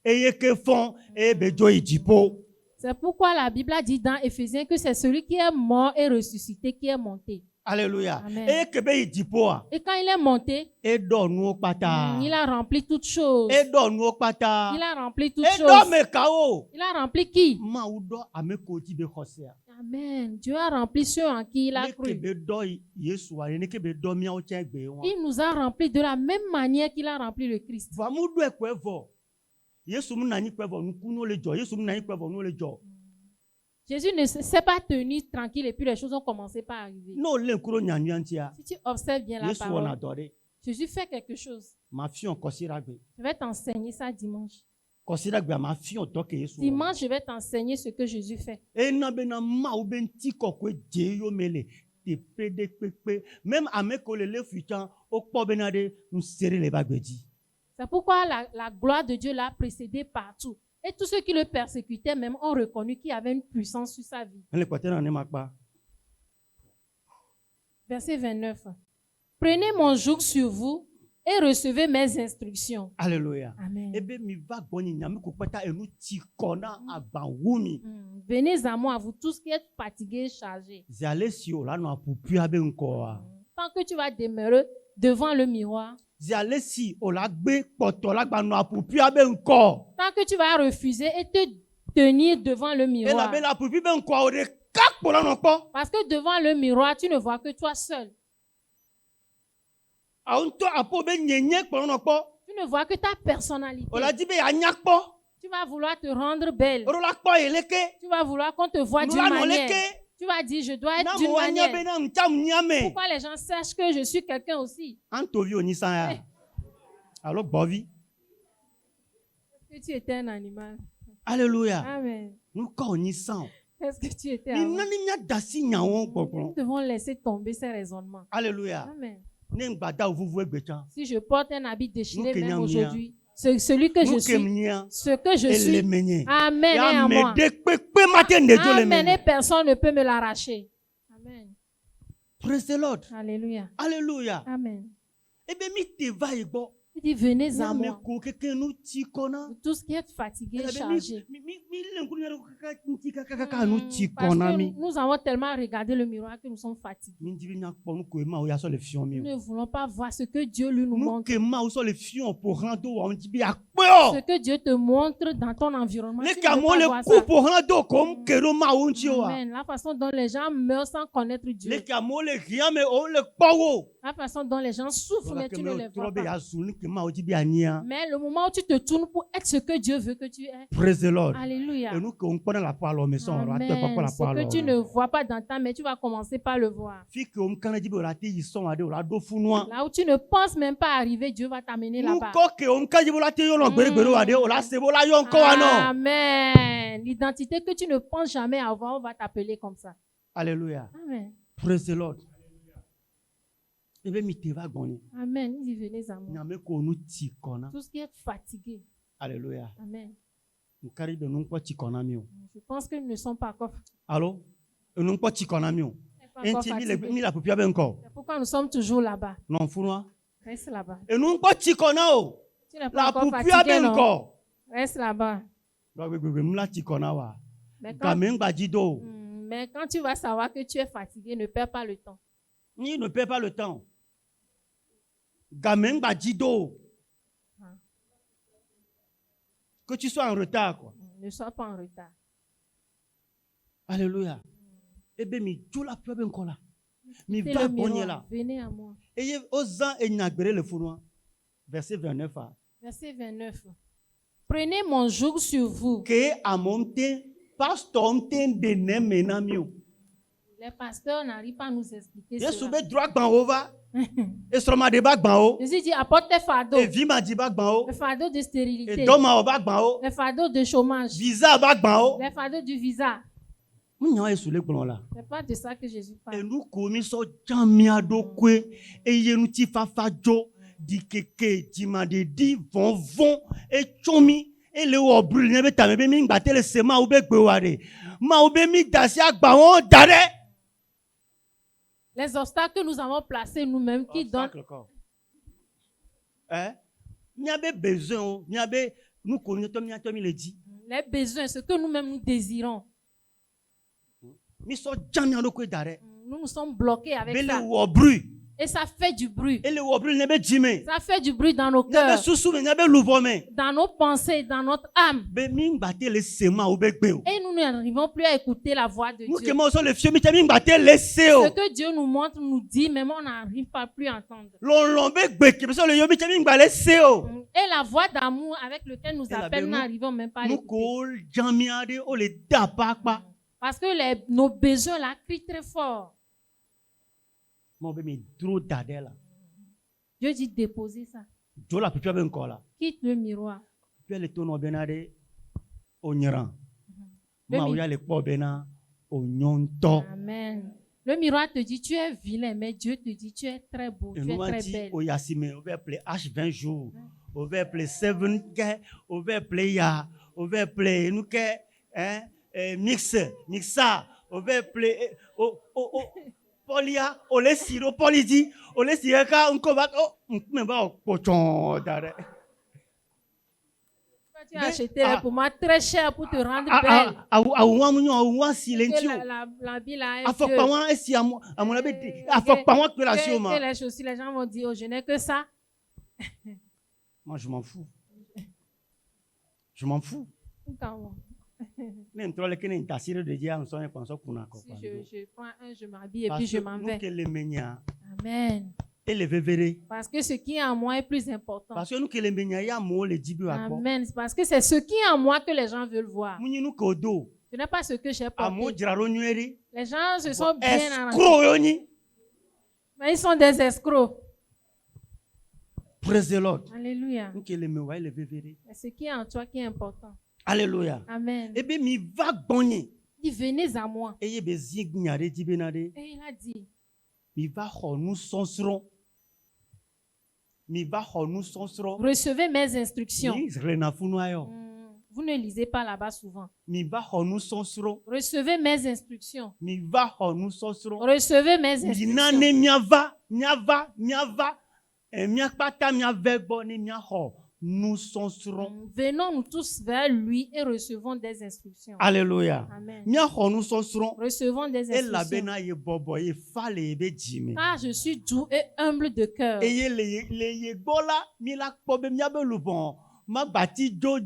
[SPEAKER 1] eye ke fon e be jo ijipo.
[SPEAKER 2] C'est pourquoi la Bible a dit dans Éphésiens que c'est celui qui est mort et ressuscité qui est monté.
[SPEAKER 1] Alléluia.
[SPEAKER 2] Amen.
[SPEAKER 1] E ke be ijipo a
[SPEAKER 2] Et quand il est monté,
[SPEAKER 1] e do nu pata.
[SPEAKER 2] il a rempli toutes choses.
[SPEAKER 1] E do nu pata.
[SPEAKER 2] Il a rempli toutes
[SPEAKER 1] E do
[SPEAKER 2] choses.
[SPEAKER 1] me ka o.
[SPEAKER 2] Il a rempli qui?
[SPEAKER 1] Ma u do ameko ti be khosea.
[SPEAKER 2] Amen. Dieu a rempli ceux en qui il a
[SPEAKER 1] Ne ke
[SPEAKER 2] cru.
[SPEAKER 1] be do Yesu a ne ke be do mi o che gbe won.
[SPEAKER 2] Il nous a remplis de la même manière qu'il a rempli le Christ.
[SPEAKER 1] Va mu do ekwevo. Yesu mu na nyi kwevo nu ku no le jo. Yesu mu na nyi kwevo nu le jo.
[SPEAKER 2] Jésus ne s'est pas tenu tranquille et puis les choses ont commencé par arriver.
[SPEAKER 1] No le nkuro nyanyu antia.
[SPEAKER 2] Si tu observes bien la
[SPEAKER 1] Yesu wona
[SPEAKER 2] parole,
[SPEAKER 1] adore.
[SPEAKER 2] Jésus fait quelque chose.
[SPEAKER 1] Ma fi on kosira gbe.
[SPEAKER 2] Je vais t'enseigner ça dimanche.
[SPEAKER 1] Kosira gbe ma fi on to ke Yesu.
[SPEAKER 2] Dimanche, je vais t'enseigner ce que Jésus fait.
[SPEAKER 1] E na be na ma u be nti kokwe je yo mele. Te pede pepe. Même ameko le futan o po benade nu sere le bagbeji.
[SPEAKER 2] C'est pourquoi la gloire de Dieu l'a précédé partout. Et tous ceux qui le persécutaient même ont reconnu qu'il y avait une puissance sur sa vie.
[SPEAKER 1] Le kote na ne makpa.
[SPEAKER 2] Verset 29. Prenez mon joug sur vous et recevez mes instructions.
[SPEAKER 1] Alléluia.
[SPEAKER 2] Amen.
[SPEAKER 1] Ebe mi va gboni nyame ko pata enu ti kona agba wumi.
[SPEAKER 2] Venez à moi, vous tous qui êtes fatigués et chargés.
[SPEAKER 1] Zale si o la no apupu abe nko a.
[SPEAKER 2] Tant que tu vas demeurer devant le miroir,
[SPEAKER 1] Zale si o la gbe poto la gba no apupu abe nko.
[SPEAKER 2] tant que tu vas refuser et te tenir devant le
[SPEAKER 1] E la
[SPEAKER 2] miroir,
[SPEAKER 1] be la apupu be nko o de kak po la no po.
[SPEAKER 2] parce que devant le miroir, tu ne vois que toi seul.
[SPEAKER 1] A unto apo be nyenye po la no po.
[SPEAKER 2] Tu ne vois que ta personnalité.
[SPEAKER 1] O la di be anyak po.
[SPEAKER 2] Tu vas vouloir te rendre belle.
[SPEAKER 1] O la po eleke.
[SPEAKER 2] Tu vas vouloir qu'on te voie
[SPEAKER 1] Nou
[SPEAKER 2] d'une
[SPEAKER 1] la no
[SPEAKER 2] manière.
[SPEAKER 1] leke.
[SPEAKER 2] Tu vas dire, je dois
[SPEAKER 1] Na
[SPEAKER 2] être d'une
[SPEAKER 1] mo anya be
[SPEAKER 2] manière.
[SPEAKER 1] na mtam nyame.
[SPEAKER 2] Pourquoi les gens sachent que je suis quelqu'un aussi?
[SPEAKER 1] Antovi onisa ya. Alors bovi.
[SPEAKER 2] Est-ce que tu étais un animal?
[SPEAKER 1] Alléluia.
[SPEAKER 2] Amen.
[SPEAKER 1] Nou ka onisa.
[SPEAKER 2] Est-ce que tu étais
[SPEAKER 1] Ni
[SPEAKER 2] avant?
[SPEAKER 1] nani nya dasi nyawon
[SPEAKER 2] Nous
[SPEAKER 1] gbogbo.
[SPEAKER 2] devons laisser tomber ces raisonnements.
[SPEAKER 1] Alléluia.
[SPEAKER 2] Amen.
[SPEAKER 1] Ne ngbada ovuvu egbecha.
[SPEAKER 2] Si je porte un habit déchiré
[SPEAKER 1] Nous,
[SPEAKER 2] même
[SPEAKER 1] Kenyans,
[SPEAKER 2] aujourd'hui, celui que je
[SPEAKER 1] Nou
[SPEAKER 2] suis,
[SPEAKER 1] kemnya.
[SPEAKER 2] ce que je suis,
[SPEAKER 1] Elemenye.
[SPEAKER 2] Amen, est
[SPEAKER 1] Ya
[SPEAKER 2] en moi.
[SPEAKER 1] me de pepe matin de jo le
[SPEAKER 2] Amen, et
[SPEAKER 1] menye.
[SPEAKER 2] personne ne peut me l'arracher. Amen.
[SPEAKER 1] Praise the Lord.
[SPEAKER 2] Alléluia.
[SPEAKER 1] Alléluia.
[SPEAKER 2] Amen.
[SPEAKER 1] Ebe mi te va igbo.
[SPEAKER 2] Il dit, venez à
[SPEAKER 1] Ya me
[SPEAKER 2] moi,
[SPEAKER 1] ko keke nu ti kona.
[SPEAKER 2] vous tous qui êtes fatigués et
[SPEAKER 1] Ebe
[SPEAKER 2] chargés.
[SPEAKER 1] mi lenkuru ya kaka nti kaka nu ti
[SPEAKER 2] Parce
[SPEAKER 1] kona
[SPEAKER 2] que
[SPEAKER 1] mi.
[SPEAKER 2] nous avons tellement regardé le miroir que nous sommes fatigués.
[SPEAKER 1] Mi ndibi nya kpo nu ko ma o ya so le fion mi.
[SPEAKER 2] Nous ne voulons pas voir ce que Dieu lui nous
[SPEAKER 1] Nu
[SPEAKER 2] montre.
[SPEAKER 1] ke ma o so le fion pour rando wa ntibi akpe o.
[SPEAKER 2] Ce que Dieu te montre dans ton environnement.
[SPEAKER 1] Le
[SPEAKER 2] Tu ne veux
[SPEAKER 1] kamo
[SPEAKER 2] pas
[SPEAKER 1] le
[SPEAKER 2] voir
[SPEAKER 1] ku
[SPEAKER 2] ça.
[SPEAKER 1] pour rando ko mkero ma o nti o.
[SPEAKER 2] Amen. La façon dont les gens meurent sans connaître
[SPEAKER 1] Le
[SPEAKER 2] Dieu.
[SPEAKER 1] kamo le rien me o le kpo o.
[SPEAKER 2] La façon dont les gens souffrent, mais tu ne les vois pas. Mais le moment où tu te tournes pour être ce que Dieu veut que tu es.
[SPEAKER 1] Praise the Lord.
[SPEAKER 2] Alléluia.
[SPEAKER 1] Et nous qu'on connaît la parole au maison, on
[SPEAKER 2] Amen.
[SPEAKER 1] raté pas la
[SPEAKER 2] Ce que
[SPEAKER 1] parole.
[SPEAKER 2] tu ne vois pas dans ta main, tu vas commencer par le voir.
[SPEAKER 1] Fi que on connaît dit on raté ils sont à la do fou
[SPEAKER 2] Là où tu ne penses même pas arriver, Dieu va t'amener
[SPEAKER 1] nous
[SPEAKER 2] là-bas.
[SPEAKER 1] que on connaît on raté on gbere gbere wa de on la se bo la yo encore non.
[SPEAKER 2] Amen. L'identité que tu ne penses jamais avoir, on va t'appeler comme ça.
[SPEAKER 1] Alléluia.
[SPEAKER 2] Amen.
[SPEAKER 1] Praise the Lord. Et bien mi te va gagner.
[SPEAKER 2] Amen. Il dit venez à moi.
[SPEAKER 1] Nyame ko nous ti kona.
[SPEAKER 2] Tout ce qui est fatigué.
[SPEAKER 1] Alléluia.
[SPEAKER 2] Amen.
[SPEAKER 1] Nous carré de nous pas ti kona mi o.
[SPEAKER 2] Je pense que nous ne sommes pas encore,
[SPEAKER 1] Allô? Nous pas ti kona mi o.
[SPEAKER 2] pas encore
[SPEAKER 1] Intimi
[SPEAKER 2] fatigués.
[SPEAKER 1] mi la popia ben encore.
[SPEAKER 2] C'est pourquoi nous sommes toujours là-bas.
[SPEAKER 1] Non founois.
[SPEAKER 2] Reste là-bas.
[SPEAKER 1] Et nous pas ti kona o.
[SPEAKER 2] Tu n'es pas
[SPEAKER 1] La
[SPEAKER 2] encore
[SPEAKER 1] popia
[SPEAKER 2] fatigué,
[SPEAKER 1] ben
[SPEAKER 2] non?
[SPEAKER 1] encore.
[SPEAKER 2] Reste là-bas.
[SPEAKER 1] Nous la ti kona wa.
[SPEAKER 2] Mais quand,
[SPEAKER 1] Gamen ba jido.
[SPEAKER 2] mais quand tu vas savoir que tu es fatigué, ne perds pas le temps.
[SPEAKER 1] Ni ne perds pas le temps. Gamen ba jido. Que tu sois en retard quoi.
[SPEAKER 2] Ne sois pas en retard.
[SPEAKER 1] Alléluia. Eh bien, mi tout la peur ben kola. Mi
[SPEAKER 2] C'est
[SPEAKER 1] va
[SPEAKER 2] le
[SPEAKER 1] bonner
[SPEAKER 2] miroir.
[SPEAKER 1] là.
[SPEAKER 2] Venez à moi.
[SPEAKER 1] Et osant et nagbere le founois. Verset 29.
[SPEAKER 2] Verset 29. Prenez mon joug sur vous.
[SPEAKER 1] Que a monté pasteur monté de ne menamio.
[SPEAKER 2] Les pasteurs n'arrivent pas à nous expliquer
[SPEAKER 1] Et
[SPEAKER 2] cela.
[SPEAKER 1] soube droit ban ova. Et sur ma débat ban o.
[SPEAKER 2] Jésus dit, apporte tes fardeaux.
[SPEAKER 1] Et vie ma diba ban o.
[SPEAKER 2] Le fardeau de
[SPEAKER 1] Et
[SPEAKER 2] stérilité.
[SPEAKER 1] doma oba ban o.
[SPEAKER 2] Le fardeau de chômage.
[SPEAKER 1] Visa ba ban o.
[SPEAKER 2] Le fardeau du visa.
[SPEAKER 1] Mounya est sous les plans là.
[SPEAKER 2] C'est pas de ça que Jésus
[SPEAKER 1] Et
[SPEAKER 2] parle.
[SPEAKER 1] nous commis so jamia do kwe. Et yenu ti fafa jo. Di keke di ma de di von et chomi. Et le wo brûle ne be ta me be mi ngba tele sema ou be gbe wa de. Ma ou be mi dasi agba won dare.
[SPEAKER 2] Les obstacles que nous avons placés nous-mêmes qui donnent.
[SPEAKER 1] Hein? N'y a pas besoin, n'y a pas nous connaissons n'y a pas le dit.
[SPEAKER 2] Les besoins, ce que nous-mêmes nous désirons.
[SPEAKER 1] Mi so jamais en quoi d'arrêt.
[SPEAKER 2] Nous nous sommes bloqués avec
[SPEAKER 1] Bele
[SPEAKER 2] ça.
[SPEAKER 1] wo bruit.
[SPEAKER 2] Et ça fait du bruit.
[SPEAKER 1] Et le wo bruit ne be jime.
[SPEAKER 2] Ça fait du bruit dans nos
[SPEAKER 1] N'y a pas
[SPEAKER 2] cœurs,
[SPEAKER 1] sousou mais n'y a pas louvome.
[SPEAKER 2] dans nos pensées, dans notre âme.
[SPEAKER 1] Be mi ngba tele sema ou be gbe o.
[SPEAKER 2] Et nous n'arrivons plus à écouter la voix de
[SPEAKER 1] Nous
[SPEAKER 2] Dieu.
[SPEAKER 1] que moi so le fieu mi tami ngba tele se o.
[SPEAKER 2] Ce que Dieu nous montre, nous dit, mais on n'arrive pas plus à entendre.
[SPEAKER 1] Lon be gbe ke so le yo mi tami ngba le se o.
[SPEAKER 2] Et la voix d'amour avec laquelle nous
[SPEAKER 1] Et la
[SPEAKER 2] appelle,
[SPEAKER 1] belle,
[SPEAKER 2] nous n'arrivons même pas à
[SPEAKER 1] Nous
[SPEAKER 2] l'écouter.
[SPEAKER 1] ko jamia de o le da pa.
[SPEAKER 2] Parce que nos besoins là crient très fort.
[SPEAKER 1] Mo be mi dro dade la.
[SPEAKER 2] Dieu dit déposez ça.
[SPEAKER 1] Jo la pipia ben ko la.
[SPEAKER 2] Quitte le miroir.
[SPEAKER 1] Puis le tono benade onyeran.
[SPEAKER 2] Le
[SPEAKER 1] Ma
[SPEAKER 2] mi-
[SPEAKER 1] uya le po bena onyonto.
[SPEAKER 2] Amen. Le miroir te dit tu es vilain, mais Dieu te dit tu es très beau,
[SPEAKER 1] Et
[SPEAKER 2] tu es
[SPEAKER 1] nous
[SPEAKER 2] très
[SPEAKER 1] dit
[SPEAKER 2] belle.
[SPEAKER 1] au Yassime, on va appeler H20 jours, on va appeler 7 ke, on va appeler ya, on va appeler nous que mixa, on va appeler polia, on les siro polidi, on les sireka, on combat, on me va au pochon d'arrêt.
[SPEAKER 2] Tu as acheté les pommes très cher pour te rendre belle.
[SPEAKER 1] Ah ouan
[SPEAKER 2] Que
[SPEAKER 1] silentio.
[SPEAKER 2] la vie là est
[SPEAKER 1] A faut
[SPEAKER 2] vieux.
[SPEAKER 1] pas moi si à mon avis, a faut pas moi que la
[SPEAKER 2] Que
[SPEAKER 1] sioma.
[SPEAKER 2] les chaussures, les gens vont dire, oh, je n'ai que ça.
[SPEAKER 1] Moi je m'en fous. Je m'en fous. Même toi, les Kenyans, t'as siré de dire, on s'en est pensé qu'on a
[SPEAKER 2] Si je prends un, je m'habille et
[SPEAKER 1] parce
[SPEAKER 2] puis je
[SPEAKER 1] que
[SPEAKER 2] m'en
[SPEAKER 1] nous
[SPEAKER 2] vais.
[SPEAKER 1] que les menia
[SPEAKER 2] Amen.
[SPEAKER 1] et les vévérés.
[SPEAKER 2] Parce que ce qui est en moi est plus important.
[SPEAKER 1] Parce que nous que les menia, il y a mot les dibus à quoi.
[SPEAKER 2] Amen. C'est parce que c'est ce qui est en moi que les gens veulent voir.
[SPEAKER 1] Nous que do.
[SPEAKER 2] Ce n'est pas ce que j'ai
[SPEAKER 1] À mot
[SPEAKER 2] porté.
[SPEAKER 1] diraro nueri.
[SPEAKER 2] Les gens se sont bien arrangés.
[SPEAKER 1] Escroc yoni.
[SPEAKER 2] Mais ils sont des escrocs.
[SPEAKER 1] Praise the Lord.
[SPEAKER 2] Alléluia.
[SPEAKER 1] Nous que les mewa et les vévérés.
[SPEAKER 2] C'est ce qui est en toi qui est important.
[SPEAKER 1] Alléluia.
[SPEAKER 2] Amen.
[SPEAKER 1] Eh bien, mi va bonner.
[SPEAKER 2] Il dit, venez à moi.
[SPEAKER 1] Et il be zig nyare dibenade.
[SPEAKER 2] Et il a dit,
[SPEAKER 1] Mi va nous sonserons. Mi va nous sonserons.
[SPEAKER 2] recevez mes instructions.
[SPEAKER 1] Mi rena funoyo.
[SPEAKER 2] Vous ne lisez pas là-bas souvent.
[SPEAKER 1] Mi va nous sonserons.
[SPEAKER 2] Recevez mes instructions.
[SPEAKER 1] Mi va nous sonserons.
[SPEAKER 2] Recevez mes instructions.
[SPEAKER 1] Minane miava. Et miakpata miavebone miaho. Nous sonserons.
[SPEAKER 2] Venons nous tous vers lui et recevons des instructions.
[SPEAKER 1] Alléluia.
[SPEAKER 2] Amen.
[SPEAKER 1] Miaho nous sonserons.
[SPEAKER 2] Recevons des
[SPEAKER 1] Et la
[SPEAKER 2] instructions.
[SPEAKER 1] bena ye bobo ye fale ye be jime.
[SPEAKER 2] Car je suis doux et humble de cœur.
[SPEAKER 1] Et ye le ye gola mi la pobe miabe lubon. Ma bati jo.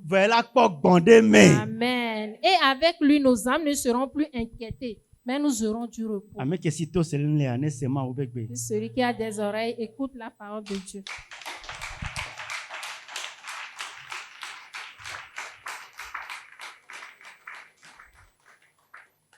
[SPEAKER 1] Voilà quoi bande mais.
[SPEAKER 2] Amen. Et avec lui, nos âmes ne seront plus inquiétées. mais nous aurons du repos.
[SPEAKER 1] Ame ke si to selin le ane sema obegbe.
[SPEAKER 2] Celui qui a des oreilles, écoute la parole de Dieu.